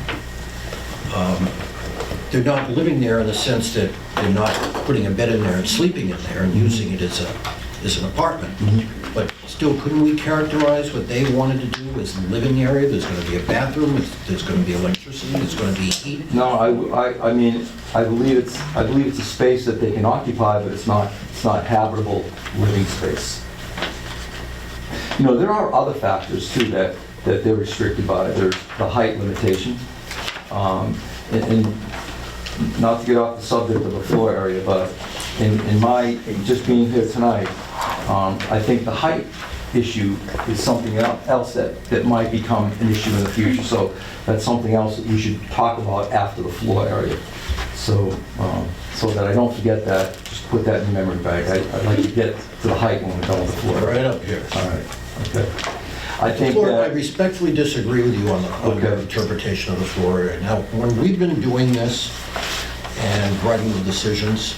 They're not living there in the sense that they're not putting a bed in there and sleeping in there and using it as an apartment. But still, couldn't we characterize what they wanted to do as living area? There's going to be a bathroom, there's going to be electricity, there's going to be heat. No, I mean, I believe it's a space that they can occupy, but it's not habitable living space. You know, there are other factors too that they're restricted by. There's the height limitation. And not to get off the subject of the floor area, but in my, just being here tonight, I think the height issue is something else that might become an issue in the future. So that's something else that we should talk about after the floor area. So that I don't forget that, just put that in the memory bank. I'd like to get to the height when we're done with the floor. Right up here. All right, okay. I think Floor, I that, respectfully disagree with you on your Okay. interpretation of the floor area. Now, when we've been doing this and writing the decisions,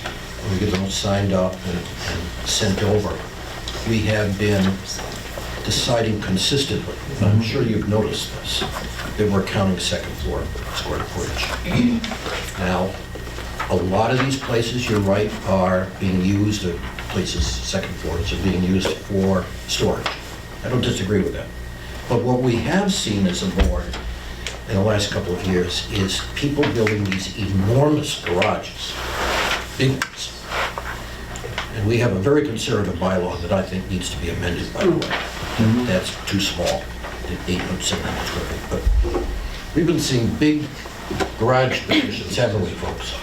we get them signed up and sent over, we have been deciding consistently, and I'm sure you've noticed this, that we're counting second floor square footage. Now, a lot of these places, you're right, are being used, the places, second floors, are being used for storage. I don't disagree with that. But what we have seen as a board in the last couple of years is people building these enormous garages, big ones. And we have a very conservative bylaw that I think needs to be amended, by the way. That's too small, to 800, 700 square feet. But we've been seeing big garage petitions, haven't we, folks?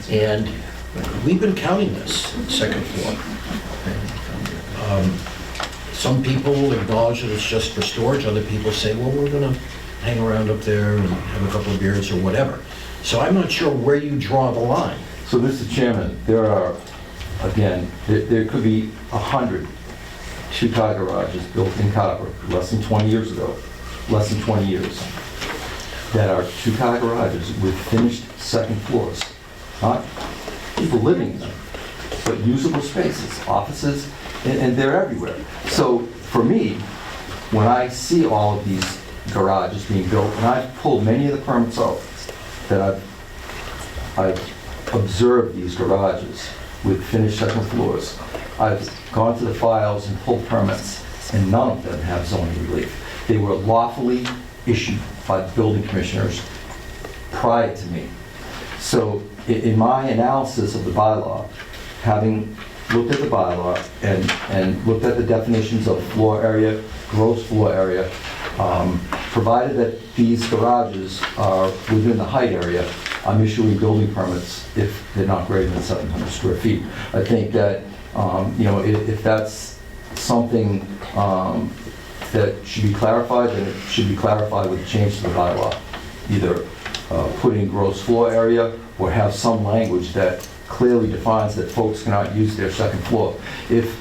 And we've been counting this, second floor. Some people acknowledge that it's just for storage, other people say, well, we're gonna hang around up there and have a couple of beers or whatever. So I'm not sure where you draw the line. so Mr. Chairman, there are, again, there could be 100 two-car garages built in Carver less than 20 years ago, less than 20 years, that are two-car garages with finished second floors. Not people living in them, but usable spaces, offices, and they're everywhere. So for me, when I see all of these garages being built, and I've pulled many of the permits out, that I've observed these garages with finished second floors. I've gone to the files and pulled permits, and none of them have zoning relief. They were lawfully issued by the building commissioners prior to me. So in my analysis of the bylaw, having looked at the bylaw and looked at the definitions of floor area, gross floor area, provided that these garages are within the height area, I'm issuing building permits if they're not greater than 700 square feet. I think that, you know, if that's something that should be clarified, then it should be clarified with a change to the bylaw. Either put in gross floor area or have some language that clearly defines that folks cannot use their second floor. If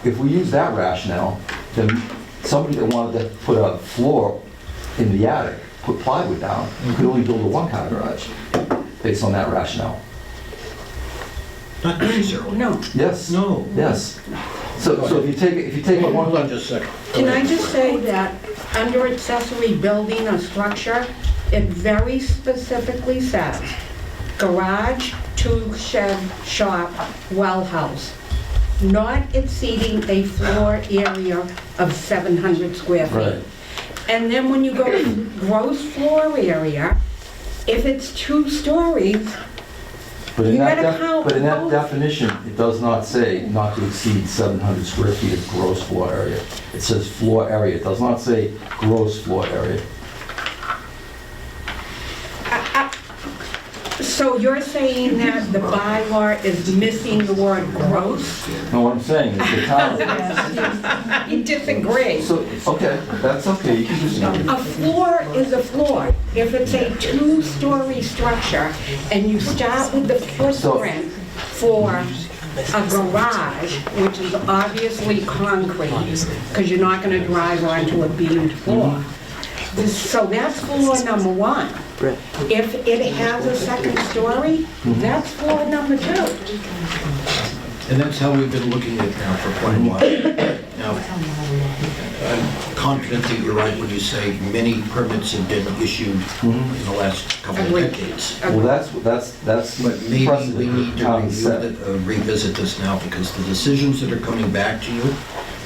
we use that rationale, then somebody that wanted to put a floor in the attic, put plywood down, could only build a one-car garage based on that rationale. Not necessarily. No. Yes. No. Yes. So if you take a Hold on just a second. Can I just say that under accessory building or structure, it very specifically says garage, tool shed, shop, well house, not exceeding a floor area of 700 square feet. Right. And then when you go to gross floor area, if it's 2 stories, But in You that, gotta count but in that both. definition, it does not say not to exceed 700 square feet of gross floor area. It says floor area. It does not say gross floor area. So you're saying that the bylaw is missing the word gross? No, what I'm saying is the town, You disagree. so, okay, that's okay, you can just, A floor is a floor. If it's a two-story structure and you start with the footprint for a garage, which is obviously concrete, because you're not going to drive onto a beamed floor. So that's floor number one. If it has a second story, that's floor number two. And that's how we've been looking at it now for quite a while. Now, I'm confident that you're right when you say many permits have been issued in the last couple of Agreed. decades. well, that's But maybe we precedent need to town set. revisit this now, because the decisions that are coming back to you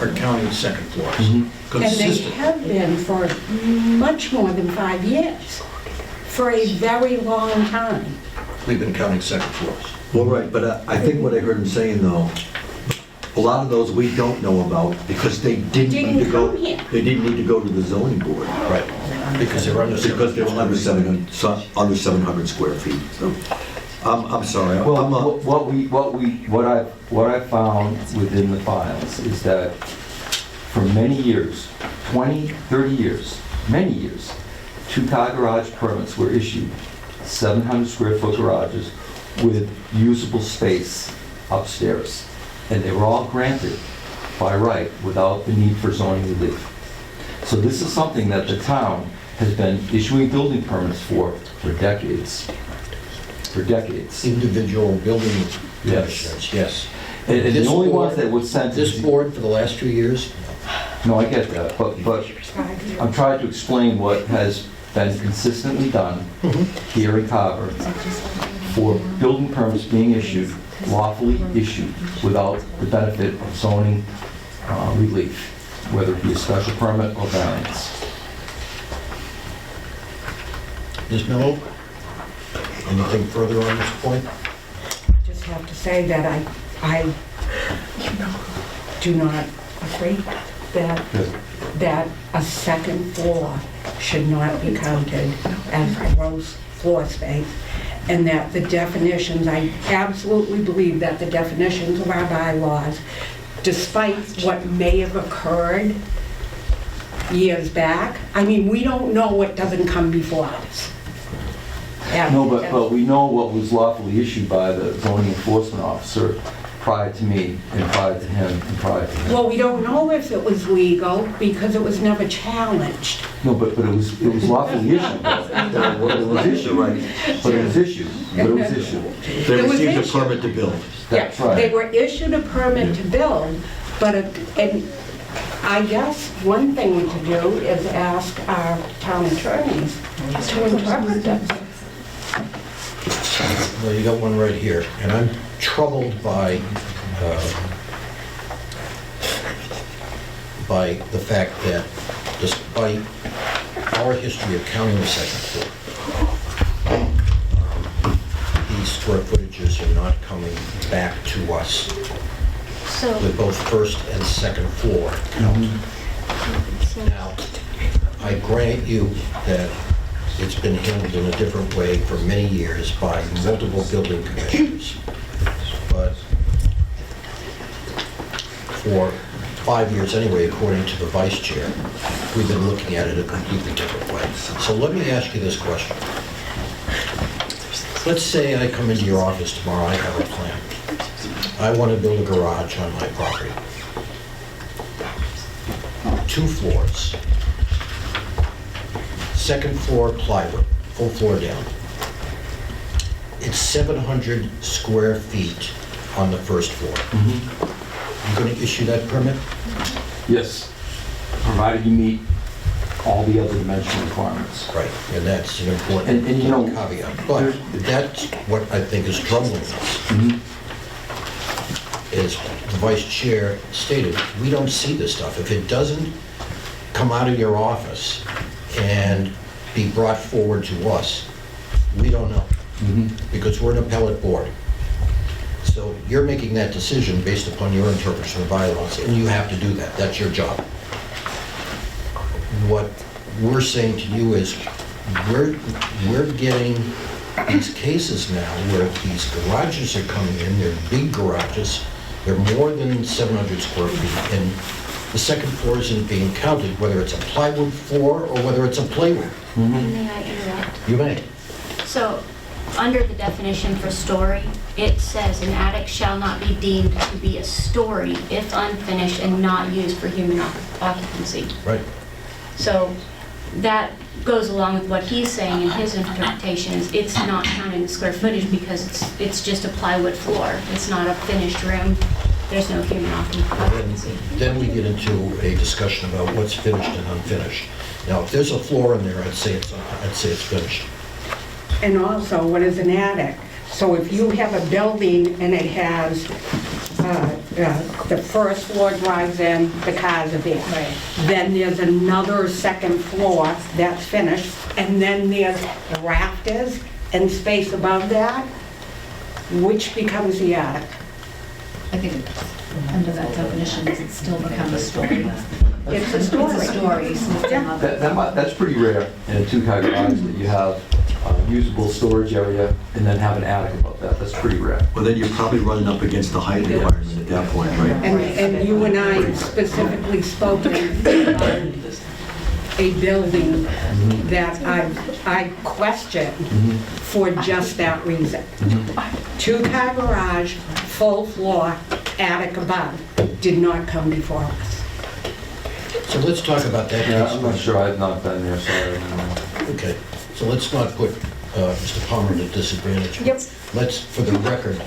are counting second floors. And they Consistent. have been for much more than 5 years, for a very long time. We've been counting second floors. Well, right, but I think what I heard him saying, though, a lot of those we don't know about because they didn't need to go, Didn't come here. they didn't need to go to the zoning board. Right. Because they're under. Because they were under 700 square feet. I'm sorry, I'm Well, not, what I found within the files is that for many years, 20, 30 years, many years, two-car garage permits were issued, 700 square foot garages with usable space upstairs. And they were all granted by right without the need for zoning relief. So this is something that the town has been issuing building permits for decades. For decades. Individual building Yes. commissioners, yes. And the This only board- ones that would send... This board for the last 2 years, No, I get that, but I'm trying to explain what has been consistently done here in Carver for building permits being issued, lawfully issued, without the benefit of zoning relief, whether it be a special permit or variance. Ms. Miller, anything further on this point? Just have to say that I do not agree that a second floor should not be counted as gross floor space, and that the definitions, I absolutely believe that the definitions of our bylaws, despite what may have occurred years back, I mean, we don't know what doesn't come before us. No, but we know what was lawfully issued by the zoning enforcement officer prior to me, and prior to him, and prior to him. Well, we don't know if it was legal because it was never challenged. No, but it was lawfully issued, though. It was issued, right? But it was issued, but it was issued. they It was received a issued. permit to build. That's Yeah, They right. were issued a permit to build, but, and I guess one thing we could do is ask our town attorneys to interpret this. Well, you got one right here, and I'm troubled by the fact that despite our history of counting the second floor, these square footages are not coming back to us So, with both first and second floor count. Now, I grant you that it's been handled in a different way for many years by multiple building commissioners. But for 5 years anyway, according to the vice chair, we've been looking at it a completely different way. So let me ask you this question. Let's say I come into your office tomorrow, I have a plan. I want to build a garage on my property. 2 floors. Second floor plywood, full floor down. It's 700 square feet on the first floor. You going to issue that permit? Yes, provided you meet all the other dimensional requirements. Right, and that's an important And you know, caveat. But that's what I think is troubling us. As the vice chair stated, we don't see this stuff. If it doesn't come out of your office and be brought forward to us, we don't know, because we're an appellate board. So you're making that decision based upon your interpretation of bylaws, and you have to do that. That's your job. What we're saying to you is, we're getting these cases now where these garages are coming in, they're big garages, they're more than 700 square feet, and the second floor isn't being counted, whether it's a plywood floor or whether it's a playroom. May I interrupt? You may. So, under the definition for story, it says an attic shall not be deemed to be a story if unfinished and not used for human occupancy. Right. So that goes along with what he's saying in his interpretation, is it's not counting the square footage because it's just a plywood floor. It's not a finished room. There's no human occupancy. Then we get into a discussion about what's finished and unfinished. Now, if there's a floor in there, I'd say it's finished. And also, what is an attic? So if you have a building and it has, the first floor drives in, the cars are there. Right. Then there's another second floor that's finished, and then there's rafters and space above that, which becomes the attic. I think under that definition, it still becomes a story. It's a story. It's a story, so it's another. That's pretty rare in a two-car garage that you have usable storage area and then have an attic above that. That's pretty rare. Well, then you're probably running up against the height requirement at that point, right? And you and I specifically spoken about a building that I questioned for just that reason. Two-car garage, full floor, attic above, did not come before us. So let's talk about that. Yeah, case I'm not first. sure. I've not been there, sorry. I don't know. Okay, so let's not put Mr. Palmer at a disadvantage. Yep. Let's, for the record,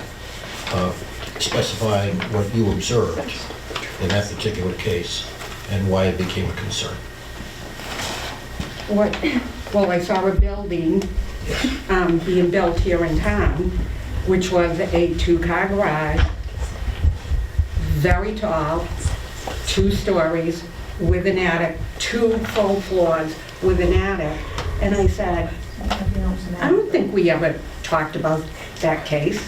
specify what you observed in that particular case and why it became a concern. Well, I saw a building being built here in town, which was a two-car garage, very tall, 2 stories, with an attic, 2 full floors with an attic. And I said, I don't think we ever talked about that case.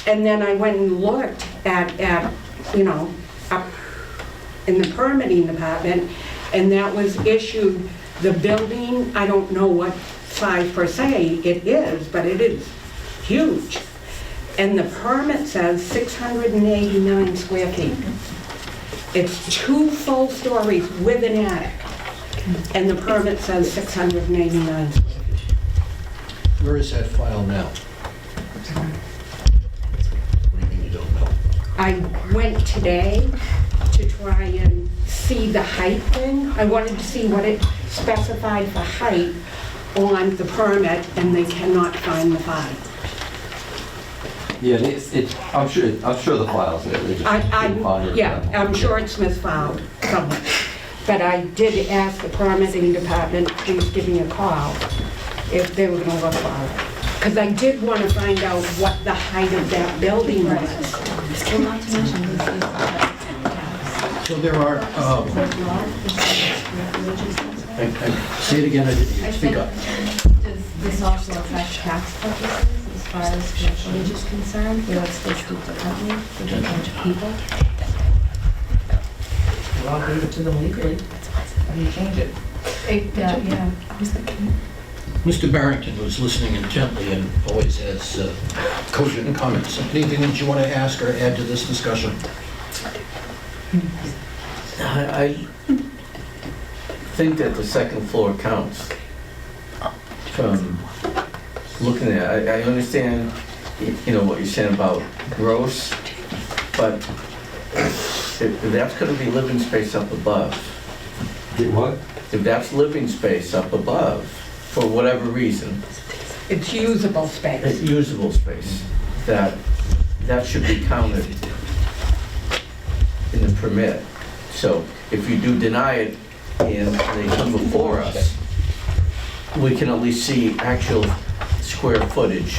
And then I went and looked at up in the permitting department, and that was issued, the building, I don't know what size per se it is, but it is huge. And the permit says 689 square feet. It's 2 full stories with an attic, and the permit says 689 square feet. Where is that file now? What do you mean you don't know? I went today to try and see the height thing. I wanted to see what it specified for height on the permit, and they cannot find the file. Yeah, I'm sure the file's there. They just couldn't find it. Yeah, I'm sure it's misfiled somewhere. But I did ask the permitting department, please give me a call if they were gonna look for it. Because I did want to find out what the height of that building was. Well, not to mention, So there are, say it again, I didn't hear. I Speak said, up. does this also affect tax purposes as far as square footage is concerned? Will it still speak differently for different people? Well, I'll leave it to them legally. How do you change it? Yeah. Mr. Barrington was listening intently and always has cogent comments. Anything that you want to ask or add to this discussion? I think that the second floor counts from looking at it. I understand, what you're saying about gross, but if that's going to be living space up above, What? if that's living space up above, for whatever reason, It's usable space. it's usable space, that should be counted in the permit. So if you do deny it and they come before us, we can at least see actual square footage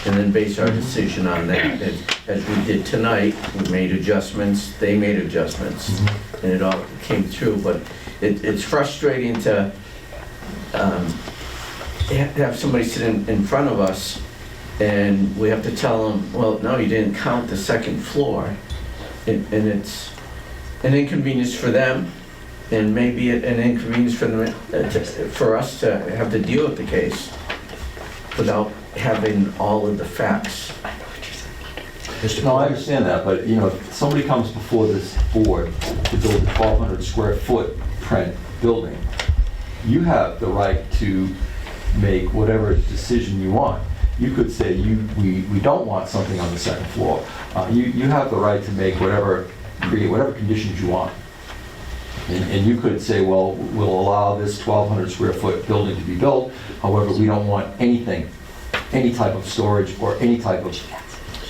and then base our decision on that. As we did tonight, we made adjustments, they made adjustments, and it all came through. But it's frustrating to have somebody sit in front of us and we have to tell them, well, no, you didn't count the second floor. And it's an inconvenience for them, and maybe an inconvenience for them, for us to have to deal with the case without having all of the facts. Mr. No, I Porter? understand that, but, you know, if somebody comes before this board to build a 1,200 square footprint building, you have the right to make whatever decision you want. You could say, we don't want something on the second floor. You have the right to make create whatever conditions you want. And you could say, well, we'll allow this 1,200 square foot building to be built, however, we don't want anything, any type of storage or any type of,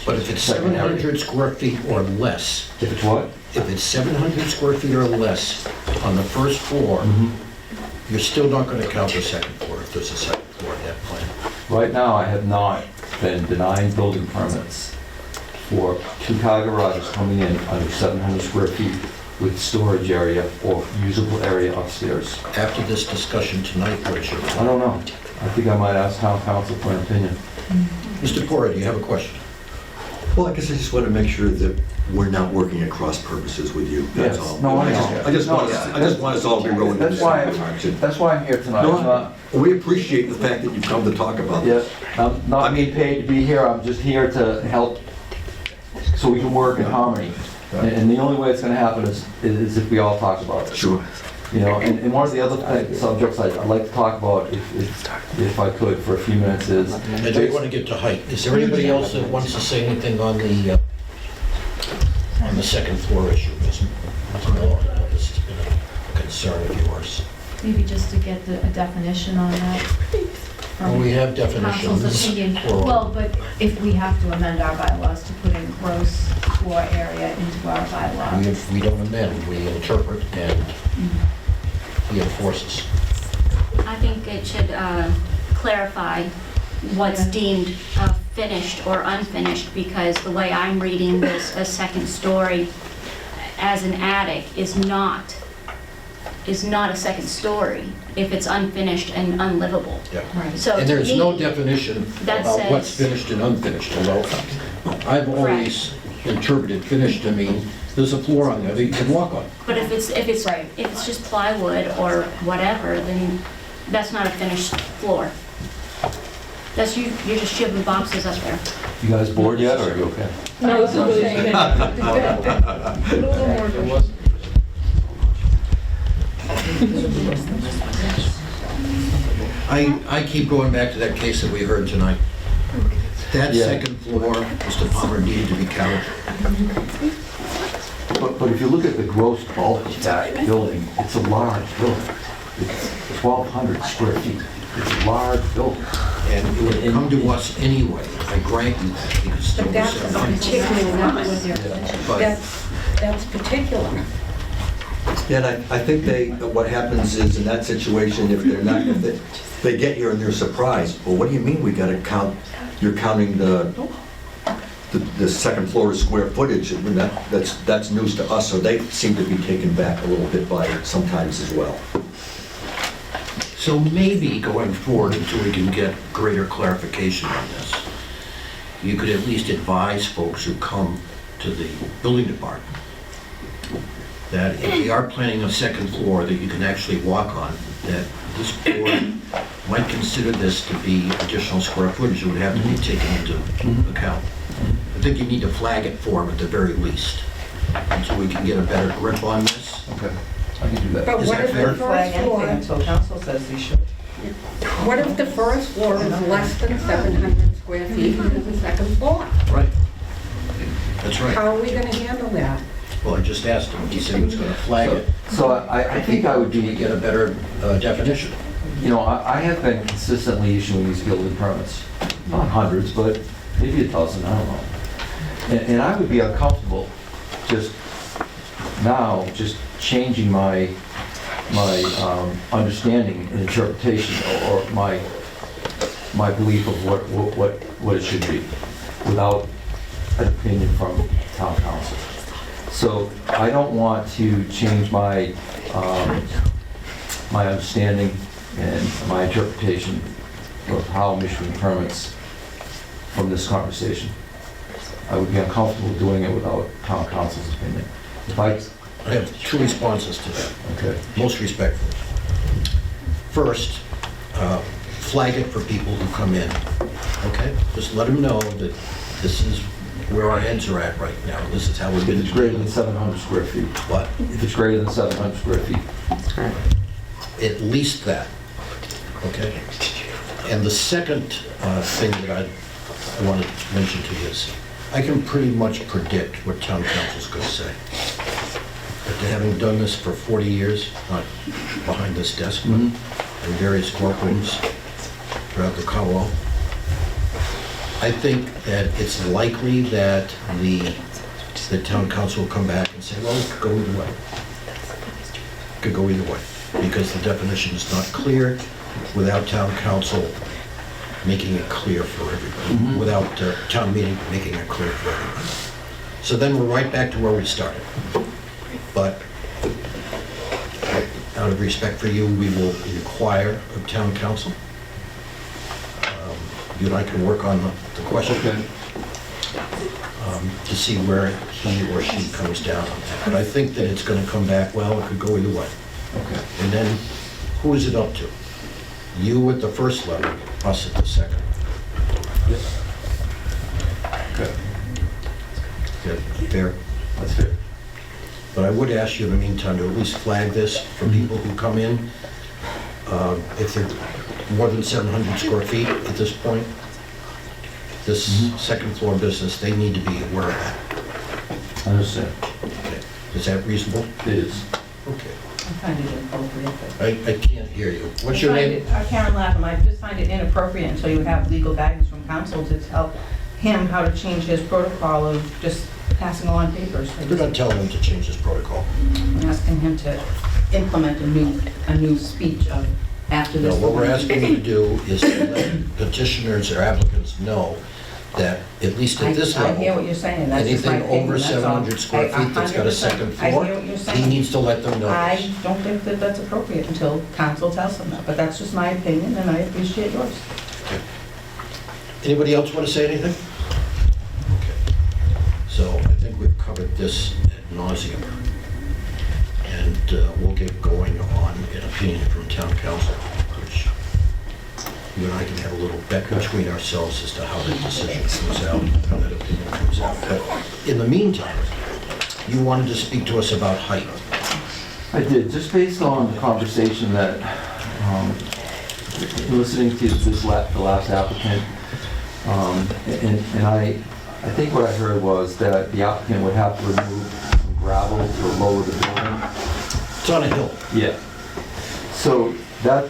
But if it's Secondary. 700 square feet or less, if it's what? if it's 700 square feet or less on the first floor, you're still not going to count the second floor if there's a second floor in that plan. Right now, I have not been denying building permits for 2-car garages coming in under 700 square feet with storage area or usable area upstairs. After this discussion tonight, what is your I plan? don't know. I think I might ask town council for an opinion. Mr. Porter, do you have a question? Well, I guess I just want to make sure that we're not working at cross purposes with you, that's Yes. all. No, I know. I just want us all to be rowing in the That's why, same direction. that's why I'm here tonight. I'm not- We appreciate the fact that you've come to talk about Yeah, this. I'm not being paid to be here, I'm just here to help so we can work in harmony. And the only way it's gonna happen is if we all talk about it. Sure. You know, and one of the other subjects I'd like to talk about, if I could, for a few minutes is... I do want to get to height. Is there anybody else that wants to say anything on the second floor issue? This has been a concern of yours. Maybe just to get a definition on that. Well, we have definitions. Council's opinion. for- Well, but if we have to amend our bylaws to put in gross floor area into our bylaws. We don't amend, we interpret and we enforce this. I think it should clarify what's deemed finished or unfinished, because the way I'm reading this, a second story as an attic is not a second story if it's unfinished and unlivable. Yeah. Right. So And to there's no me, definition that about what's says- finished and unfinished, although I've always interpreted finished to mean there's a floor on there that you can walk on. but if it's just plywood or whatever, then that's not a finished floor. That's you're just shoving boxes up there. You guys bored yet, or are you okay? No, this is really good. A little more. I keep going back to that case that we heard tonight. That Yeah. second floor, Mr. Palmer, needed to be counted. But if you look at the gross bulk of that building, it's a large building. It's 1,200 square feet. It's a large building. And it would come to us anyway, I grant you that, because there But was that's a a number. particular, But that's particular. And I think what happens is in that situation, if they're not, if they get here and they're surprised, well, what do you mean we gotta count, you're counting the second floor square footage? I mean, that's news to us, so they seem to be taken back a little bit by it sometimes as well. So maybe going forward, until we can get greater clarification on this, you could at least advise folks who come to the building department that if we are planning a second floor that you can actually walk on, that this board might consider this to be additional square footage that would have to be taken into account. I think you need to flag it for them at the very least, until we can get a better grip on this. Okay, I can do that. But Is what that if fair? the Flag first anything floor, until council says we should. what if the first floor is less than 700 square feet and there's a second floor? Right. That's right. How are we gonna handle that? Well, I just asked him, he said he was gonna flag it. So I think I would To be, get a better definition. you know, I have been consistently issuing these building permits. Not hundreds, but maybe a dozen, I don't know. And I would be uncomfortable just now, just changing my understanding and interpretation or my belief of what it should be without an opinion from town council. So I don't want to change my understanding and my interpretation of how I'm issuing permits from this conversation. I would be uncomfortable doing it without town council's opinion. If I, I have two responses to that, okay, most respectfully. First, flag it for people who come in. Okay? Just let them know that this is where our heads are at right now. This is how we're If going it's to greater do than it. 700 square feet. What? If it's greater than 700 square feet. At least that, okay? And the second thing that I wanted to mention to you is, I can pretty much predict what town council's going to say. After having done this for 40 years, not behind this desk, but in various courtrooms throughout the Commonwealth, I think that it's likely that the town council will come back and say, well, it could go either way. It could go either way, because the definition is not clear without town council making it clear for everybody, without town meeting making it clear for everybody. So then we're right back to where we started. But out of respect for you, we will inquire of town council. You and I can work on the question to see where he or she comes down on that. But I think that it's going to come back, well, it could go either way. Okay. And then, who is it up to? You at the first level, us at the second. Yes. Okay. Is that fair? That's fair. But I would ask you in the meantime to at least flag this for people who come in. If they're more than 700 square feet at this point, this second floor business, they need to be aware of that. I understand. Okay. Is that reasonable? It is. Okay. I find it inappropriate. but- I can't hear you. What's your name? Karen Lapham. I just find it inappropriate until you have legal guidance from council to tell him how to change his protocol of just passing along papers. We're not telling him to change his protocol. I'm asking him to implement a new speech of after No, this. what we're asking you to do is to let petitioners or applicants know that, at least at this I hear what level, you're saying, that's just my anything opinion, over that's all. 700 square feet that's got a 100%. second I floor, hear what you're he saying. needs to let them know I this. don't think that that's appropriate until council tells them that, but that's just my opinion, and I appreciate yours. Anybody else want to say anything? Okay. So I think we've covered this ad nauseum. And we'll get going on an opinion from town council, which you and I can have a little bet between ourselves as to how that decision comes out, how that opinion comes out. But in the meantime, you wanted to speak to us about height. I did, just based on the conversation that, listening to the last applicant, and I think what I heard was that the applicant would have to remove some gravel to lower the building. It's on a hill. Yeah. So that's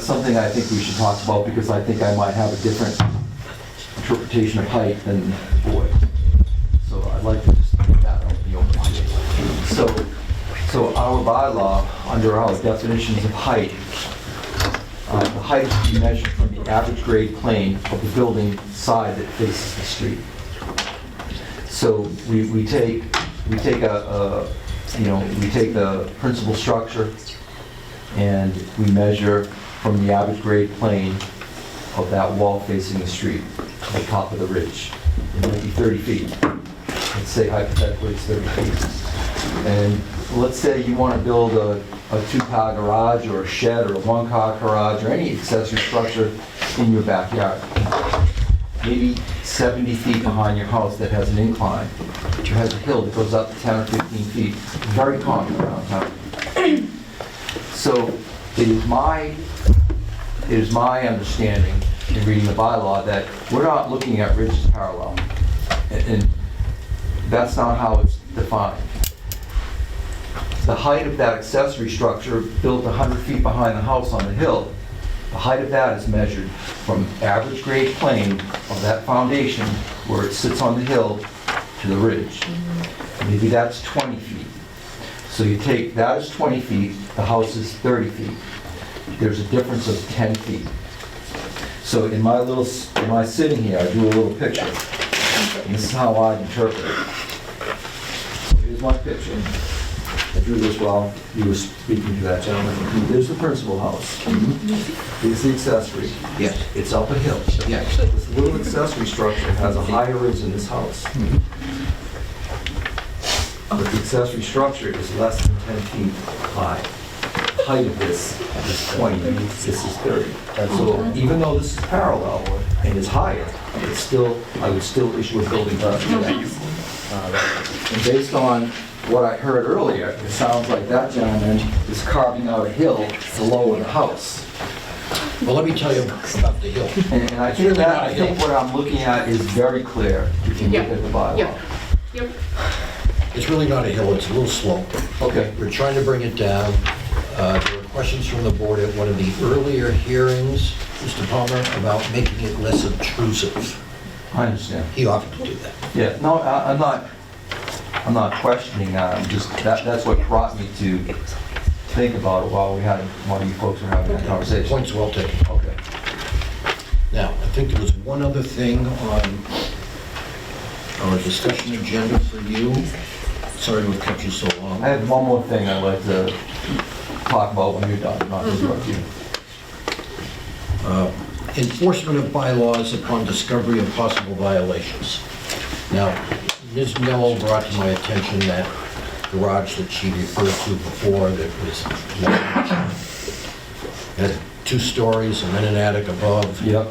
something I think we should talk about, because I think I might have a different interpretation of height than the board. So I'd like to just put that out in the open. So our bylaw, under our definitions of height, the height is to be measured from the average grade plane of the building side that faces the street. So we take the principal structure and we measure from the average grade plane of that wall facing the street to the top of the ridge. It might be 30 feet. Let's say hypothetically it's 30 feet. And let's say you want to build a two-car garage or a shed or a one-car garage or any accessory structure in your backyard. Maybe 70 feet behind your house that has an incline, or has a hill that goes up 10 or 15 feet. Very common around town. So it is my understanding in reading the bylaw that we're not looking at ridges parallel. And that's not how it's defined. The height of that accessory structure built 100 feet behind the house on the hill, the height of that is measured from average grade plane of that foundation where it sits on the hill to the ridge. Maybe that's 20 feet. So you take that as 20 feet, the house is 30 feet. There's a difference of 10 feet. So in my sitting here, I do a little picture. And this is how I interpret it. So here's my picture. I drew this while you were speaking to that gentleman. There's the principal house. Here's the accessory. Yes. It's up a hill. Yes. This little accessory structure has a higher ridge than this house. But the accessory structure is less than 10 feet high. height of this is 20, this is 30. And so even though this is parallel and is higher, it's still, I would still issue a building permit for that. And based on what I heard earlier, it sounds like that gentleman is carving out a hill to lower the house. Well, let me tell you about the hill. And I think that, I think what I'm looking at is very clear if you look at the bylaw. Yep. It's really not a hill, it's a little slope. Okay. We're trying to bring it down. There were questions from the board at one of the earlier hearings, Mr. Palmer, about making it less obtrusive. I understand. He offered to do that. Yeah, no, I'm not questioning, just, that's what brought me to think about it while you folks were having that conversation. Point's well taken. Okay. Now, I think there was one other thing on our discussion agenda for you. Sorry to have kept you so long. I have one more thing I'd like to talk about when you're done, not interrupt you. Enforcement of bylaws upon discovery of possible violations. Now, Ms. Mello brought to my attention that garage that she referred to before that was large. It had 2 stories and then an attic above. Yep.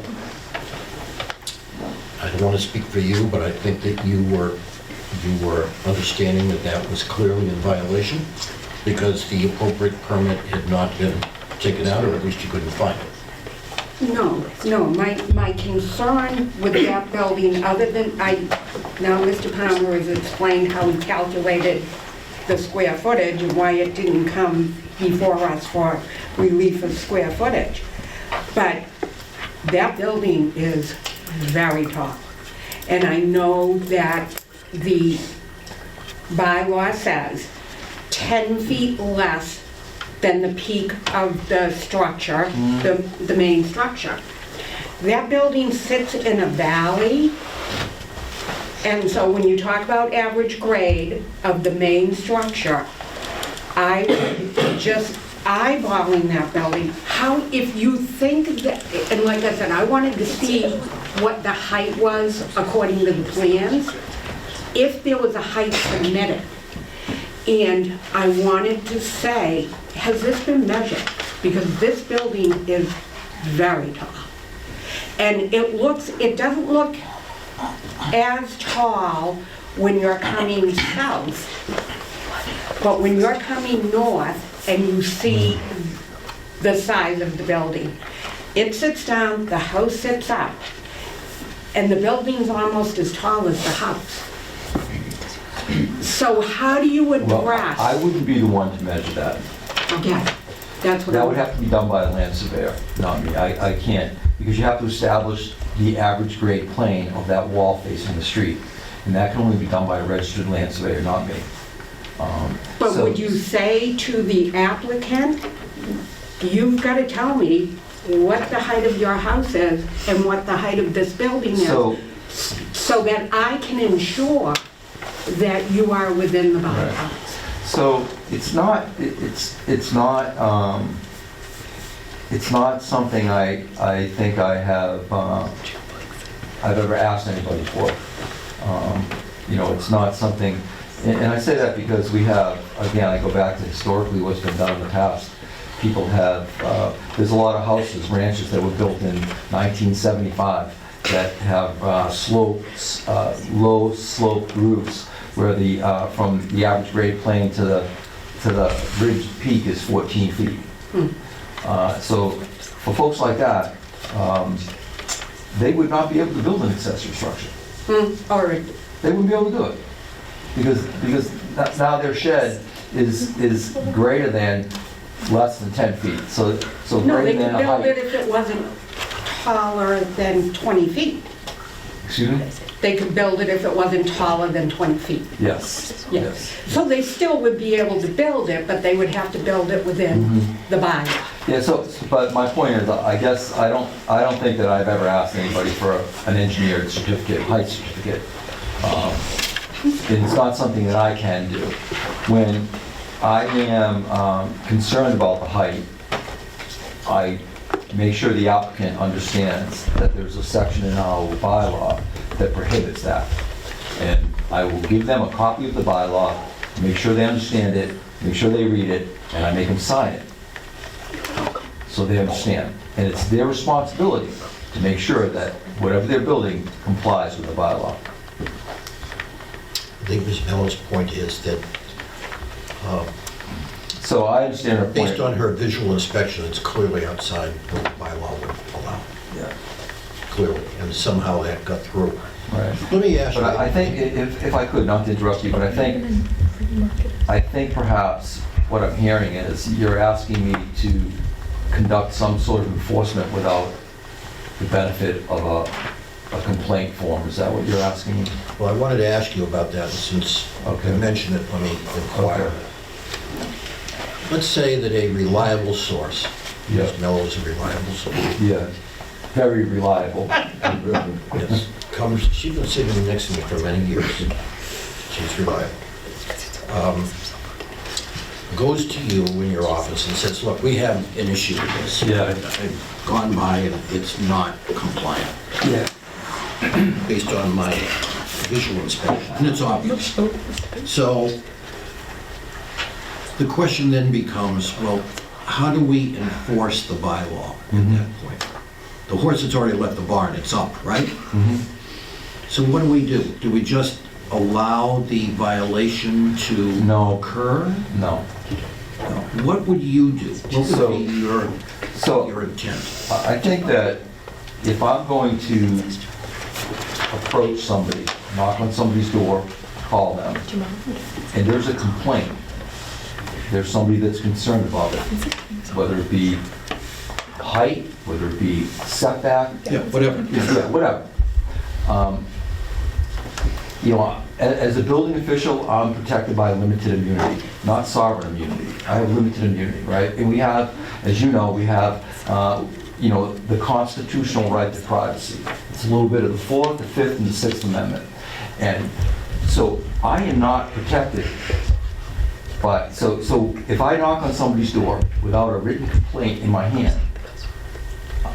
I don't want to speak for you, but I think that you were understanding that that was clearly in violation because the appropriate permit had not been taken out, or at least you couldn't find it. No, my concern with that building, other than, now Mr. Palmer has explained how he calculated the square footage and why it didn't come before us for relief of square footage. But that building is very tall. And I know that the bylaw says 10 feet less than the peak of the structure, the main structure. That building sits in a valley, and so when you talk about average grade of the main structure, I would just eyeballing that building, how, if you think that, and like I said, I wanted to see what the height was according to the plans, if there was a height submitted. And I wanted to say, has this been measured? Because this building is very tall. And it doesn't look as tall when you're coming south, but when you're coming north and you see the size of the building, it sits down, the house sits up, and the building's almost as tall as the house. So how do you Well, address? I wouldn't be the one to measure that. Okay, that's what That I would have to be done by a land surveyor, not me. I can't, because you have to establish the average grade plane of that wall facing the street. And that can only be done by a registered land surveyor, not me. But So- would you say to the applicant, you've got to tell me what the height of your house is and what the height of this building is, so that I can ensure that you are within the bylaws? So it's not something I think I have, I've ever asked anybody for. You know, it's not something, and I say that because we have, again, I go back to historically what's been done in the past. People have, there's a lot of houses, ranches that were built in 1975 that have slopes, low sloped roofs where the, from the average grade plane to the ridge peak is 14 feet. So for folks like that, they would not be able to build an accessory structure. Or, They wouldn't be able to do it. Because now their shed is greater than less than 10 feet. So no, they greater could than a build it height. if it wasn't taller than 20 feet. Excuse me? They could build it if it wasn't taller than 20 feet. Yes. Yes. So they still would be able to build it, but they would have to build it within the bylaw. Yeah, but my point is, I guess, I don't think that I've ever asked anybody for an engineered certificate, height certificate. And it's not something that I can do. When I am concerned about the height, I make sure the applicant understands that there's a section in our bylaw that prohibits that. And I will give them a copy of the bylaw, make sure they understand it, make sure they read it, and I make them sign it. so they understand. And it's their responsibility to make sure that whatever they're building complies with the bylaw. I think Ms. Mello's point is that, So I understand her point. based on her visual inspection, it's clearly outside what the bylaw would allow, Yeah, clearly, and somehow that got through. right. Let me ask you. But I think, if I could, not to interrupt you, but I think perhaps what I'm hearing is you're asking me to conduct some sort of enforcement without the benefit of a complaint form. Is that what you're asking me? Well, I wanted to ask you about that, and since Okay. you mentioned it, let me inquire. Okay. Let's say that a reliable source, Yeah. Ms. Mello is a reliable source, Yeah, very reliable. yes, comes, she's been sitting next to me for many years. She's reliable. Goes to you in your office and says, look, we have an issue with this. Yeah. I've gone by and it's not compliant, Yeah. based on my visual inspection, and it's obvious. So the question then becomes, well, how do we enforce the bylaw at that point? The horse has already left the barn, it's up, right? Mhm. So what do we do? Do we just allow the violation to No. occur? No. No. What would you do? What So- would be your So intent? I think that if I'm going to approach somebody, knock on somebody's door, call them, and there's a complaint, there's somebody that's concerned about it, whether it be height, whether it be setback, Yeah, whatever. yeah, whatever. You know, as a building official, I'm protected by limited immunity, not sovereign immunity. I have limited immunity, right? And we have, as you know, we have, you know, the constitutional right to privacy. It's a little bit of the Fourth, the Fifth, and the Sixth Amendment. And so I am not protected. But, so if I knock on somebody's door without a written complaint in my hand,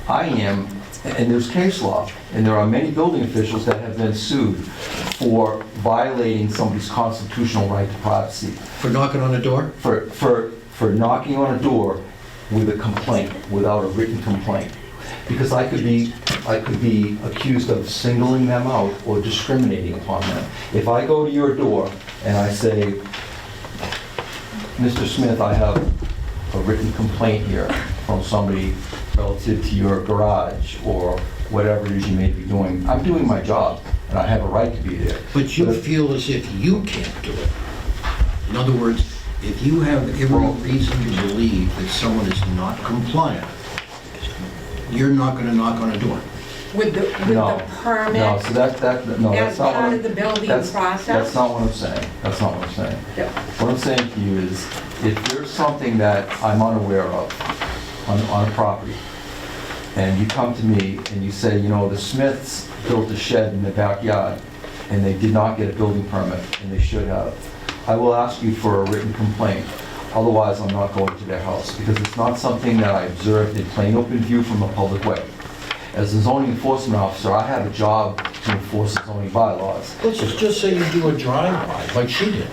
I am, and there's case law, and there are many building officials that have been sued for violating somebody's constitutional right to privacy, For knocking on the door? for knocking on a door with a complaint, without a written complaint. Because I could be accused of singling them out or discriminating upon them. If I go to your door and I say, Mr. Smith, I have a written complaint here from somebody relative to your garage or whatever it is you may be doing. I'm doing my job, and I have a right to be there. But you feel as if you can't do it. In other words, if you have every reason to believe that someone is not compliant, you're not going to knock on a door. With the No, permit, no, so that's as not what part I'm... of the building That's process? not what I'm saying. That's not what I'm saying. Yep. What I'm saying to you is, if there's something that I'm unaware of on a property, and you come to me and you say, you know, the Smiths built a shed in their backyard, and they did not get a building permit, and they should have, I will ask you for a written complaint. Otherwise, I'm not going to their house, because it's not something that I observed in plain open view from a public way. As a zoning enforcement officer, I have a job to enforce the zoning bylaws. Let's just say you do a drive-by, like she did.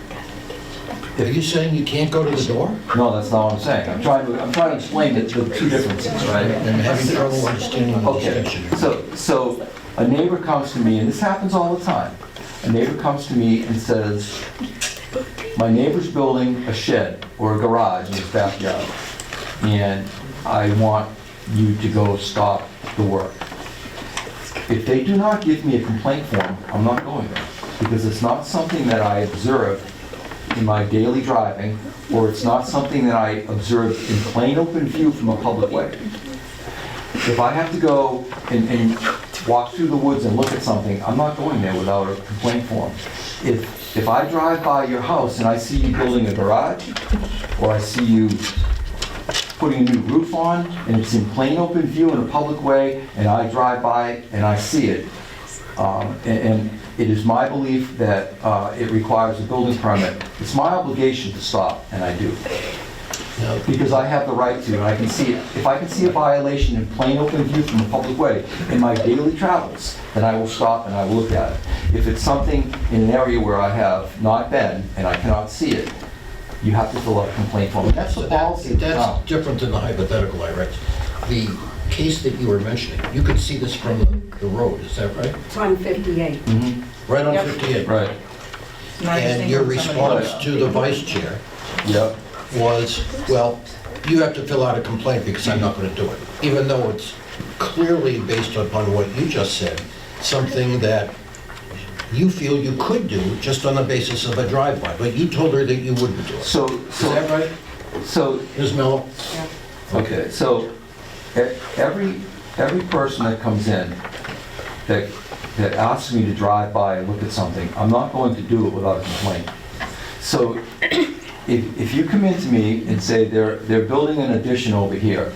Are you saying you can't go to the door? No, that's not what I'm saying. I'm trying to explain the two differences, right? I'm having trouble understanding the Okay, distinction. so a neighbor comes to me, and this happens all the time. A neighbor comes to me and says, my neighbor's building a shed or a garage in his backyard, and I want you to go stop the work. If they do not give me a complaint form, I'm not going there, because it's not something that I observe in my daily driving, or it's not something that I observe in plain open view from a public way. If I have to go and walk through the woods and look at something, I'm not going there without a complaint form. If I drive by your house and I see you building a garage, or I see you putting a new roof on, and it's in plain open view in a public way, and I drive by and I see it, and it is my belief that it requires a building permit, it's my obligation to stop, and I do. Because I have the right to, and I can see it. If I can see a violation in plain open view from a public way in my daily travels, then I will stop and I will look at it. If it's something in an area where I have not been and I cannot see it, you have to fill out a complaint form. And that's the policy of the town. That's different than the hypothetical I read. The case that you were mentioning, you could see this from the road, is that right? It's on 58. Mhm. Right on Yep. 58. Right, Not And your distinguished from somebody response else. to the vice chair yep. was, well, you have to fill out a complaint because I'm not going to do it. Even though it's clearly based upon what you just said, something that you feel you could do just on the basis of a drive-by, but you told her that you wouldn't do it. So, Is that right, so, Ms. Mello? okay, so every person that comes in that asks me to drive by and look at something, I'm not going to do it without a complaint. So if you come into me and say they're building an addition over here,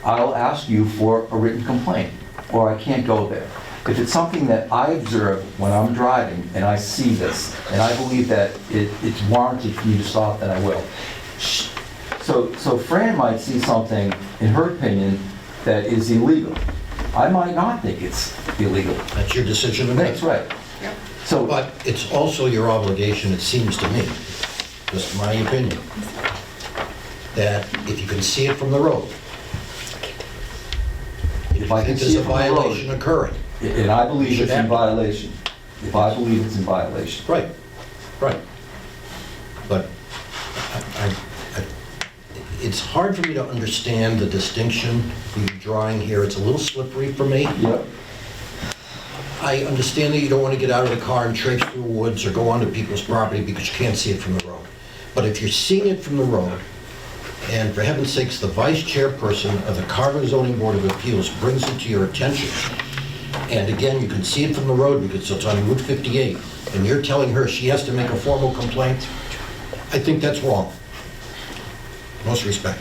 I'll ask you for a written complaint, or I can't go there. If it's something that I observe when I'm driving and I see this, and I believe that it's warranted for me to stop, then I will. So Fran might see something, in her opinion, that is illegal. I might not think it's illegal. That's your decision to make. That's right. So, But it's also your obligation, it seems to me, just my opinion, that if you can see it from the road, if if I you can think see there's it a from the road, violation occurring. and I believe You should it's in act. violation, if I believe it's in violation. Right, right. But it's hard for me to understand the distinction you're drawing here. It's a little slippery for me. Yep. I understand that you don't want to get out of the car and traipse through woods or go onto people's property because you can't see it from the road. But if you're seeing it from the road, and for heaven's sakes, the vice chairperson of the Carver Zoning Board of Appeals brings it to your attention, and again, you can see it from the road because it's on Route 58, and you're telling her she has to make a formal complaint, I think that's wrong. Most respect.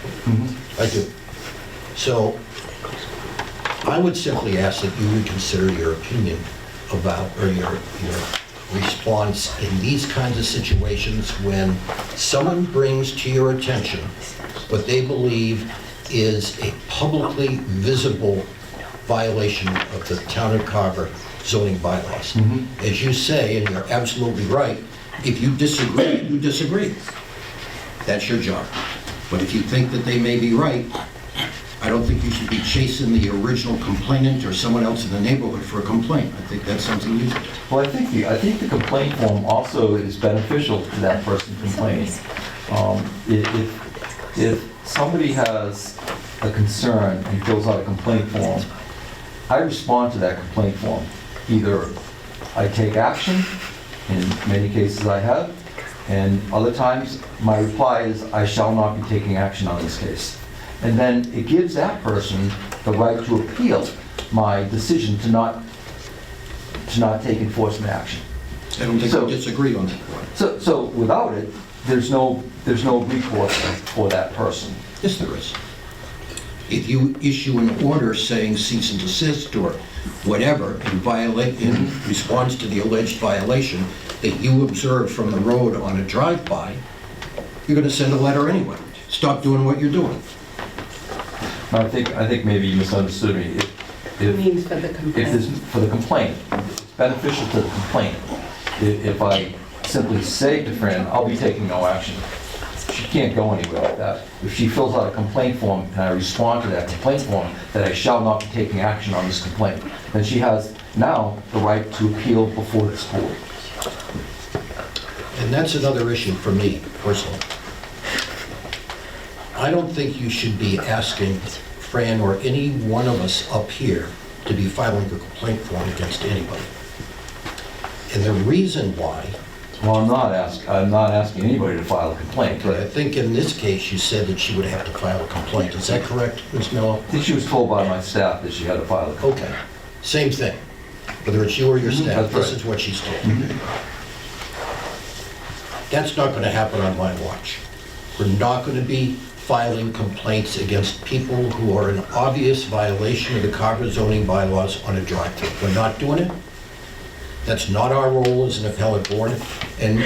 I do. So, I would simply ask that you reconsider your opinion about, or your response in these kinds of situations when someone brings to your attention what they believe is a publicly visible violation of the Town of Carver zoning bylaws. As you say, and you're absolutely right, if you disagree, you disagree. That's your job. But if you think that they may be right, I don't think you should be chasing the original complainant or someone else in the neighborhood for a complaint. I think that's something you should do. Well, I think the complaint form also is beneficial to that person complaining. If somebody has a concern and fills out a complaint form, I respond to that complaint form. Either I take action, in many cases I have, and other times my reply is, I shall not be taking action on this case. And then it gives that person the right to appeal my decision to not take enforcement action. I don't think So- we disagree on that point. So without it, there's no recourse for that person. Yes, there is. If you issue an order saying cease and desist or whatever in response to the alleged violation that you observed from the road on a drive-by, you're going to send a letter anyway. Stop doing what you're doing. I think maybe you misunderstood me. It means for the If complaint. this, for the complaint, it's beneficial to the complainant. If I simply say to Fran, I'll be taking no action, she can't go anywhere like that. If she fills out a complaint form and I respond to that complaint form that I shall not be taking action on this complaint, then she has now the right to appeal before this board. And that's another issue for me personally. I don't think you should be asking Fran or any one of us up here to be filing a complaint form against anybody. And the reason why, Well, I'm not asking anybody to file a complaint, but I but think in this case, you said that she would have to file a complaint. Is that correct, Ms. Mello? I think she was told by my staff that she had to file a complaint. Okay, same thing. Whether it's you or your staff, That's this right. is what she's told. That's not going to happen on my watch. We're not going to be filing complaints against people who are in obvious violation of the Carver zoning bylaws on a drive-through. We're not doing it. That's not our role as an appellate board. And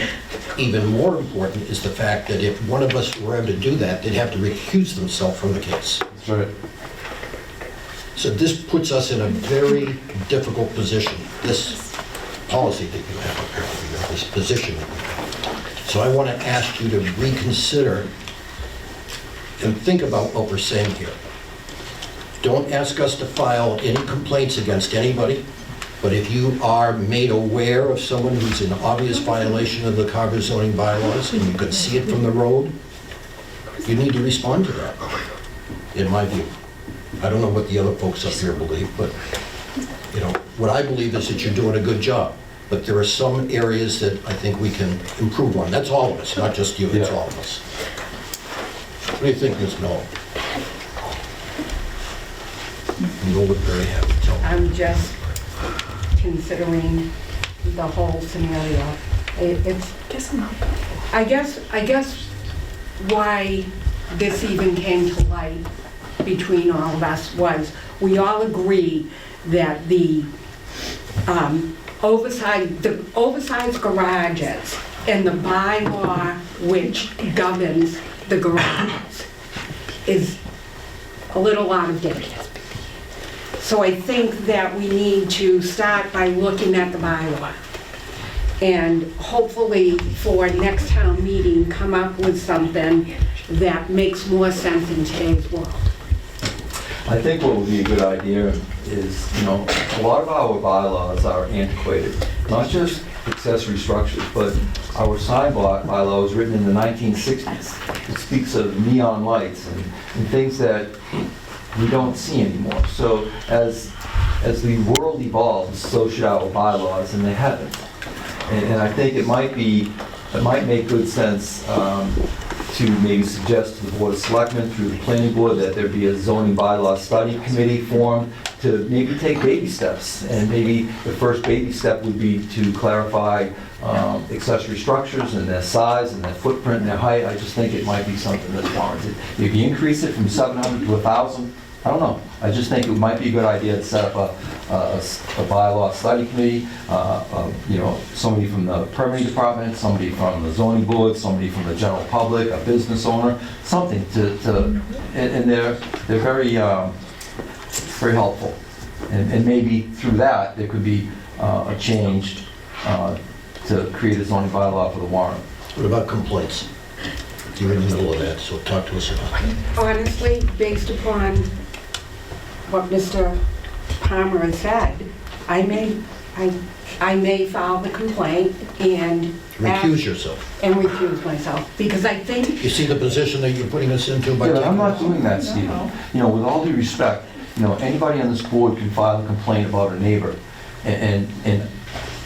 even more important is the fact that if one of us were ever to do that, they'd have to recuse themselves from the case. That's right. So this puts us in a very difficult position, this policy that you have up here, this position that you have. So I want to ask you to reconsider and think about what we're saying here. Don't ask us to file any complaints against anybody, but if you are made aware of someone who's in obvious violation of the Carver zoning bylaws, and you could see it from the road, you need to respond to that, in my view. I don't know what the other folks up here believe, but, you know, what I believe is that you're doing a good job. But there are some areas that I think we can improve on. That's all of us, not just you, it's Yeah. all of us. What do you think, Ms. Knoll? Knoll looked very happy, tell me. I'm just considering the whole scenario. It's, I guess why this even came to light between all of us was we all agree that the oversized garages and the bylaw which governs the garages is a little out of date. So I think that we need to start by looking at the bylaw and hopefully for next town meeting, come up with something that makes more sense in today's world. I think what would be a good idea is, you know, a lot of our bylaws are antiquated, not just accessory structures, but our sign bylaw was written in the 1960s. It speaks of neon lights and things that we don't see anymore. So as the world evolves, so should our bylaws, and they haven't. And I think it might make good sense to maybe suggest to the Board of Selectmen through the Planning Board that there be a zoning bylaw study committee formed to maybe take baby steps. And maybe the first baby step would be to clarify accessory structures and their size and their footprint and their height. I just think it might be something that's warranted. If you increase it from 700 to 1,000, I don't know. I just think it might be a good idea to set up a bylaw study committee, you know, somebody from the permitting department, somebody from the zoning board, somebody from the general public, a business owner, something and they're very helpful. And maybe through that, there could be a change to create a zoning bylaw for the warrant. What about complaints? You're in the middle of that, so talk to us about it. Honestly, based upon what Mr. Palmer has said, I may file the complaint and Recuse yourself. and recuse myself, because I think You see the position that you're putting us into by Yeah, taking I'm not this? doing that, Stephen. You know, with all due respect, you know, anybody on this board can file a complaint about a neighbor. And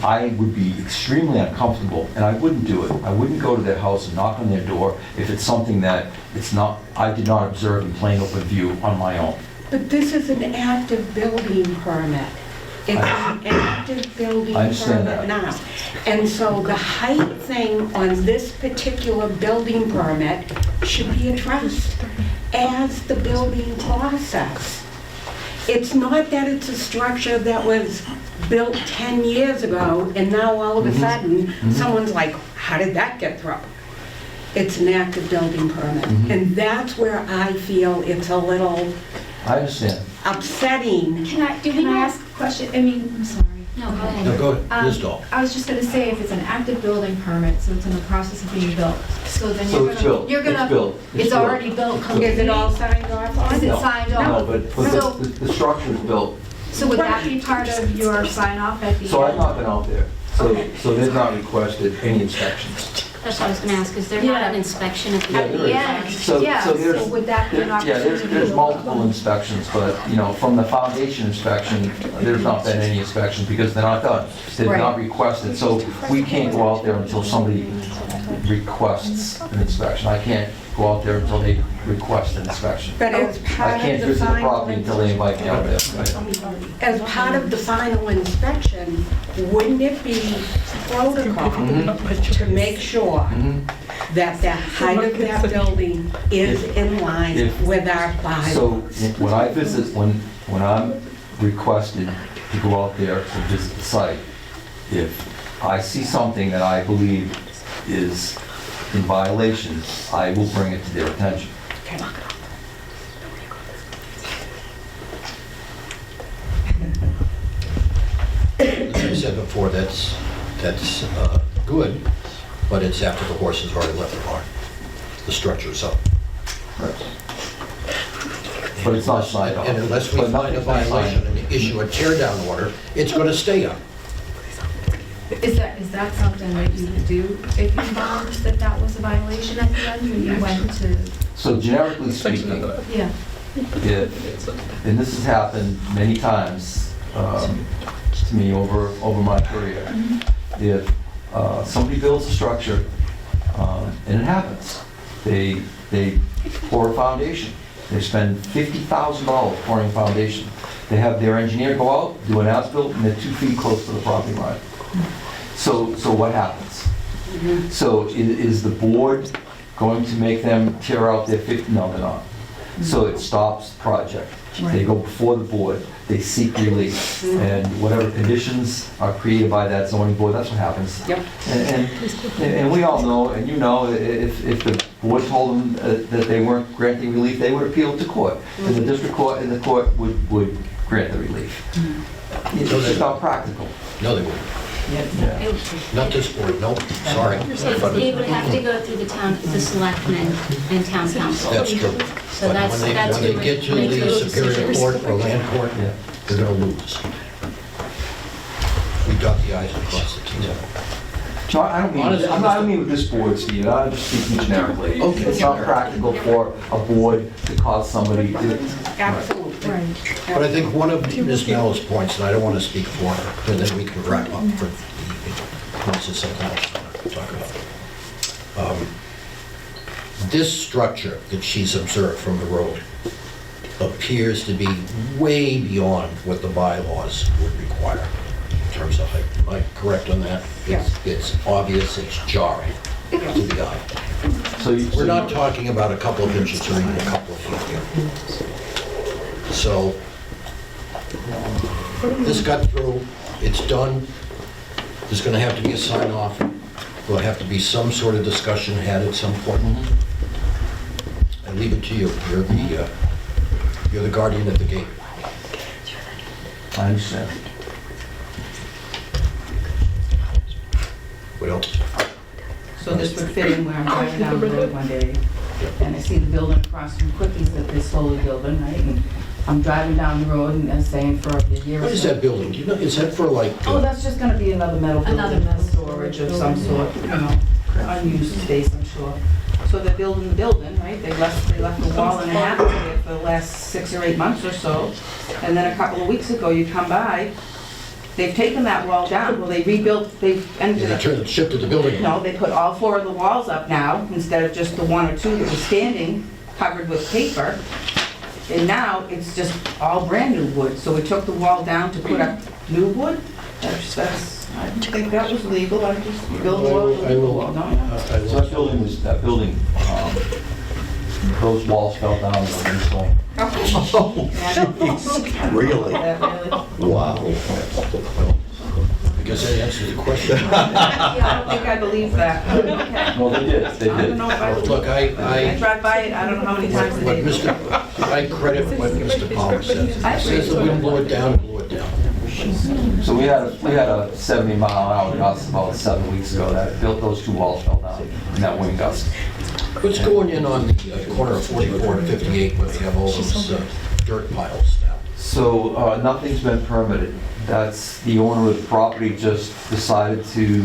I would be extremely uncomfortable, and I wouldn't do it. I wouldn't go to their house and knock on their door if it's something that I did not observe in plain open view on my own. But this is an active building permit. It's an active building I understand permit that. now. And so the height thing on this particular building permit should be addressed as the building process. It's not that it's a structure that was built 10 years ago and now all of a sudden, someone's like, how did that get through? It's an active building permit. And that's where I feel it's a little I understand. upsetting. Can I ask a question? I mean, I'm sorry. No, go ahead. No, go ahead, Ms. Dahl. I was just gonna say, if it's an active building permit, so it's in the process of being built, so then So it's built. you're gonna, It's built. it's built. already built completely? Is it all signed off on? Is it No. signed No, off? but So- the structure's built. So would that be part of your sign off at the end? So I've not been out there. So they've not requested any inspections. That's what I was gonna ask, is there not Yeah. an inspection at the Yeah, end? there is. Yeah, So- yeah, so there's- so would that be an Yeah, opportunity? there's multiple inspections, but, you know, from the foundation inspection, there's not been any inspections because they're not done. They've not requested, so we can't go out there until somebody requests an inspection. I can't go out there until they request an inspection. But as I part can't of the visit the final, property until they invite me out there. as part of the final inspection, wouldn't it be protocol to make sure that the height of that building is in line If- with our So bylaws? when I visit, when I'm requested to go out there to visit the site, if I see something that I believe is in violation, I will bring it to their attention. As I said before, that's good. but it's after the horse has already left the barn. The structure's up. But it's not signed off. And unless we But find a nothing's been violation signed. and issue a tear down order, it's going to stay up. Is that something that you would do if you found that was a violation at the end when you went to, So generically speaking, yeah? and this has happened many times to me over my career. If somebody builds a structure, and it happens, they pour a foundation. They spend $50,000 pouring a foundation. They have their engineer go out, do an as-built, and they're 2 feet close to the property line. So what happens? So is the board going to make them tear out their 50? No, they're not. So it stops the project. They go before the board, they seek relief, and whatever conditions are created by that zoning board, that's what happens. Yep. And we all know, and you know, if the board told them that they weren't granting relief, they would appeal to court. And the district court and the court would grant the relief. It's just not practical. No, they wouldn't. Yeah. Not this board, no, sorry. They would have to go through the selectmen and town council. That's true. So But that's when they get to make the those Superior decisions. Court or Land Court, Yeah. they're going to lose. We dot the i's and cross the t's. No, I don't mean with this board, Steve, I'm just speaking generically. Okay. It's not practical for a board to cause somebody to... Absolutely. But I think one of Ms. Mello's points, and I don't want to speak for her, and then we can wrap up for the evening, unless there's something else you want to talk about. This structure that she's observed from the road appears to be way beyond what the bylaws would require in terms of height. Am I correct on that? It's obvious, it's jarring to the eye. So We're not talking about a couple of inches or even a couple of feet here. So, this got through, it's done, there's gonna have to be a sign off, there'll have to be some sort of discussion had at some point. I leave it to you, you're the guardian at the gate. I understand. What else? So this would fit in where I'm driving down the road one day, and I see the building across from Quickies that they're slowly building, right? And I'm driving down the road and they're saying for a year or so. What is that building? Do you know, is that for like? Oh, that's just gonna be another metal building. Another metal Storage of some sort, you know, unused space, I'm sure. So they're building the building, right? They left the wall and a half there for the last 6 or 8 months or so. And then a couple of weeks ago, you come by, they've taken that wall down. Well, they rebuilt, they've ended up. Shifted the building. No, they put all 4 of the walls up now, instead of just the 1 or 2 that were standing, covered with paper. And now, it's just all brand new wood. So we took the wall down to put up new wood. I think that was legal, I just built the wall. I will. So that building, those walls fell down and were installed. Really? Wow. I guess that answers the question. I don't think I believe that. Okay. No, they did, they I don't did. know if I, Look, I drive by it, I don't know how many times a what day. I credit what Mr. Palmer says. He says that we blew it down, blew it down. So we had a 70-mile-an-hour gust about 7 weeks ago that built, those 2 walls fell down in that wind gust. What's going in on the corner of 44 and 58 where they have all those dirt piles now? So nothing's been permitted. That's the owner of the property just decided to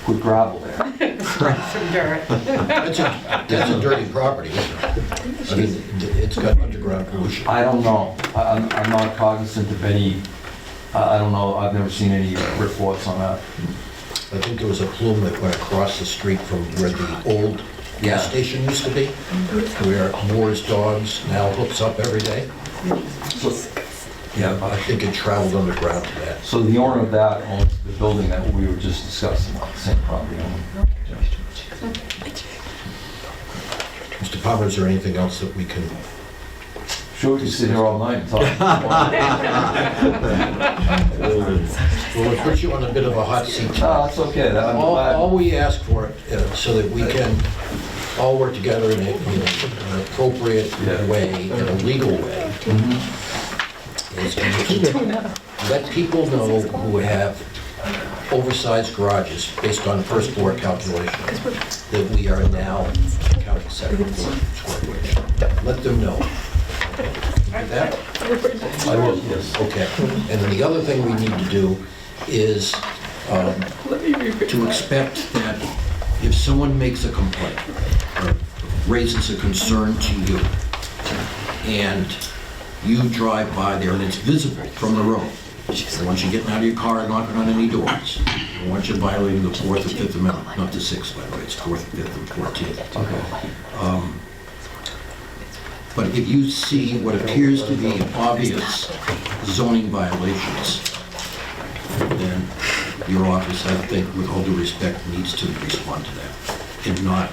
put gravel there. Some dirt. That's a dirty property, isn't it? I mean, it's got underground pollution. I don't know. I'm not cognizant of any, I don't know, I've never seen any reports on that. I think there was a plume that went across the street from where the old gas station used to be, where Moore's Dogs now hooks up every day. So, yeah, I think it traveled underground to that. so the owner of that owns the building that we were just discussing, the same property owner. Mr. Palmer, is there anything else that we can? Sure, we can sit here all night and talk. Well, we put you on a bit of a hot seat. No, it's okay. I'm All glad. we ask for, so that we can all work together in an appropriate way, in a legal way, is to let people know who have oversized garages based on first floor calculation, that we are now counting second floor square footage. Let them know. Do that? I will, yes. Okay. And then the other thing we need to do is to expect that if someone makes a complaint or raises a concern to you, and you drive by there and it's visible from the road, I want you getting out of your car and knocking on any doors. I want you violating the 4th or 5th Amendment, not the 6th, by the way, it's 4th, 5th, and 14th. Okay. But if you see what appears to be obvious zoning violations, then your office, I think, with all due respect, needs to respond to that and not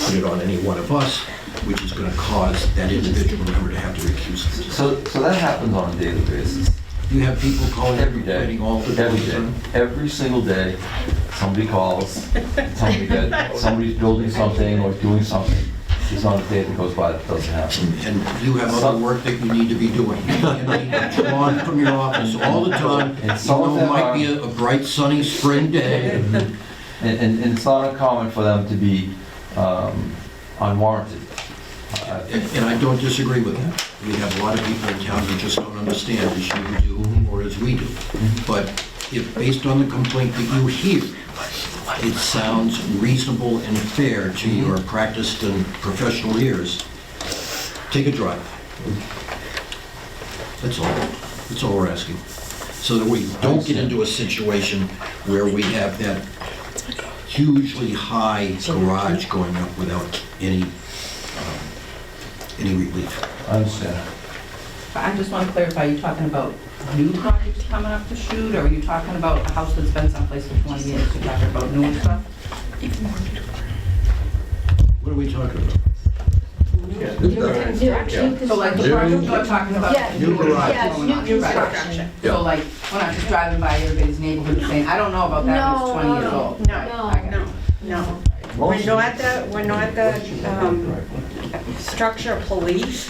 put it on any one of us, which is going to cause that individual member to have to recuse themselves. So that happens on a daily basis. You have people calling Every day. complaining all the Every time. day. Every single day, somebody calls, telling me that somebody's building something or doing something. There's not a day that goes by that doesn't happen. And you have other work that you need to be doing. You can't be drawn from your office all the time, And some even of though it them might are- be a bright, sunny spring day. And it's not uncommon for them to be unwarranted. And I don't disagree with that. We have a lot of people in town who just don't understand as you do or as we do. But if, based on the complaint that you hear, it sounds reasonable and fair to your practiced and professional ears, take a drive. That's all. That's all we're asking. So that we don't get into a situation where we have that hugely high garage going up without any relief. I understand. I just want to clarify, are you talking about new projects coming up to shoot, or are you talking about a house that's been someplace for 20 years? You're talking about new stuff? What are we talking about? So like the project you're talking about? Yeah, New garage. yes, new You're right. construction. So like, we're not just driving by everybody's neighborhood and saying, I don't know about that, but it's 20 years old. No, Right, I got it. No. We're not the structure police.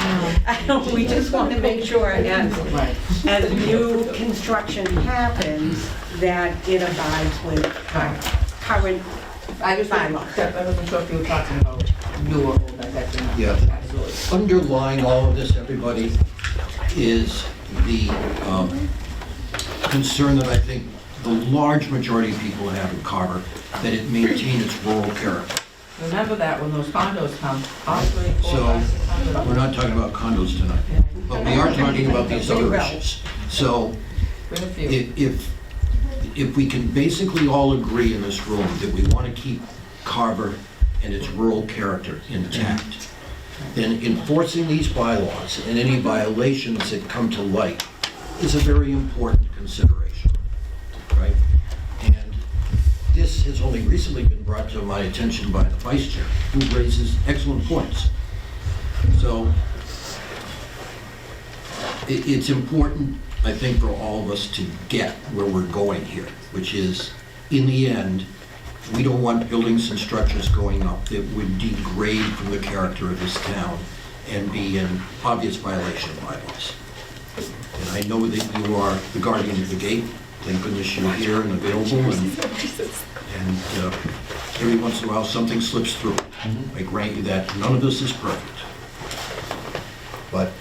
We just want to make sure Right. as new construction happens, that it abides with current. I just, I wasn't sure if you were talking about new or old, I got you now. Yeah. Absolutely. Underlying all of this, everybody, is the concern that I think the large majority of people have in Carver, that it maintain its rural character. Remember that when those condos come, all 3, 4, So, 5, 600. we're not talking about condos tonight, but we are talking about these other issues. So, Bring a few. if we can basically all agree in this room that we want to keep Carver and its rural character intact, then enforcing these bylaws and any violations that come to light is a very important consideration, right? And this has only recently been brought to my attention by the vice chair, who raises excellent points. So it's important, I think, for all of us to get where we're going here, which is, in the end, we don't want buildings and structures going up that would degrade from the character of this town and be an obvious violation of bylaws. And I know that you are the guardian of the gate. Thank goodness you're here and available, and every once in a while, something slips through. I grant you that none of this is perfect. But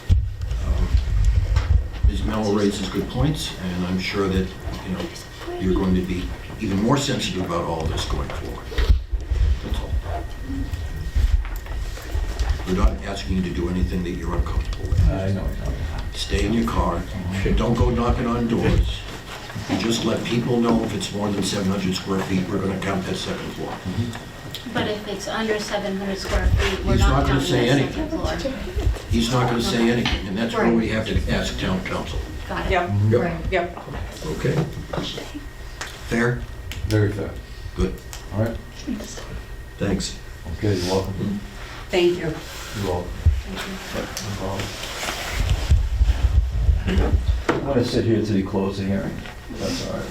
Ms. Mello raises good points, and I'm sure that, you're going to be even more sensitive about all of this going forward. That's all. We're not asking you to do anything that you're uncomfortable with. I know. Stay in your car, don't go knocking on doors. You just let people know if it's more than 700 square feet, we're gonna count that second floor. But if it's under 700 square feet, we're He's not not gonna counting say the anything. second floor. He's not gonna say anything, and that's where we have to ask town council. Got it. Yep, Right. yep. Okay. Fair? Very fair. Good. All right. Thanks. Okay, you're welcome. Thank you. You're welcome. No problem. I'm going to sit here till you close the hearing. That's all right.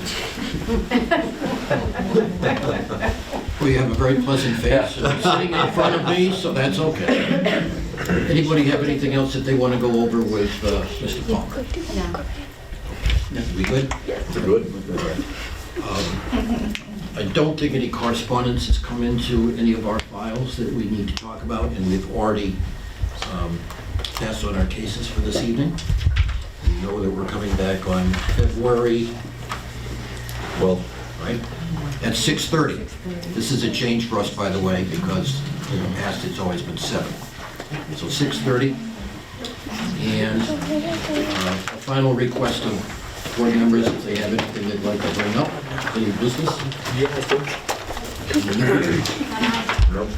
Well, you have a very pleasant face, Yeah. sitting in front of me, so that's okay. Anybody have anything else that they want to go over with Mr. Palmer? No. We good? Good. I don't think any correspondence has come into any of our files that we need to talk about, and we've already passed on our cases for this evening. We know that we're coming back on February 12th, right? At 6:30. This is a change for us, by the way, because in the past it's always been 7. So 6:30. And a final request of board members, if they have anything they'd like to bring up, any business? Yeah, I think. Nope.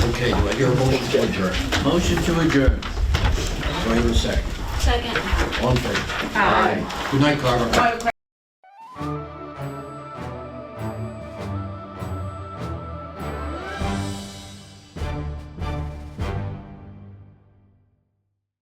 Okay, do I hear a motion to adjourn? Motion to adjourn. Do I hear a second? Second. All in favor? Aye. Good night, Carver.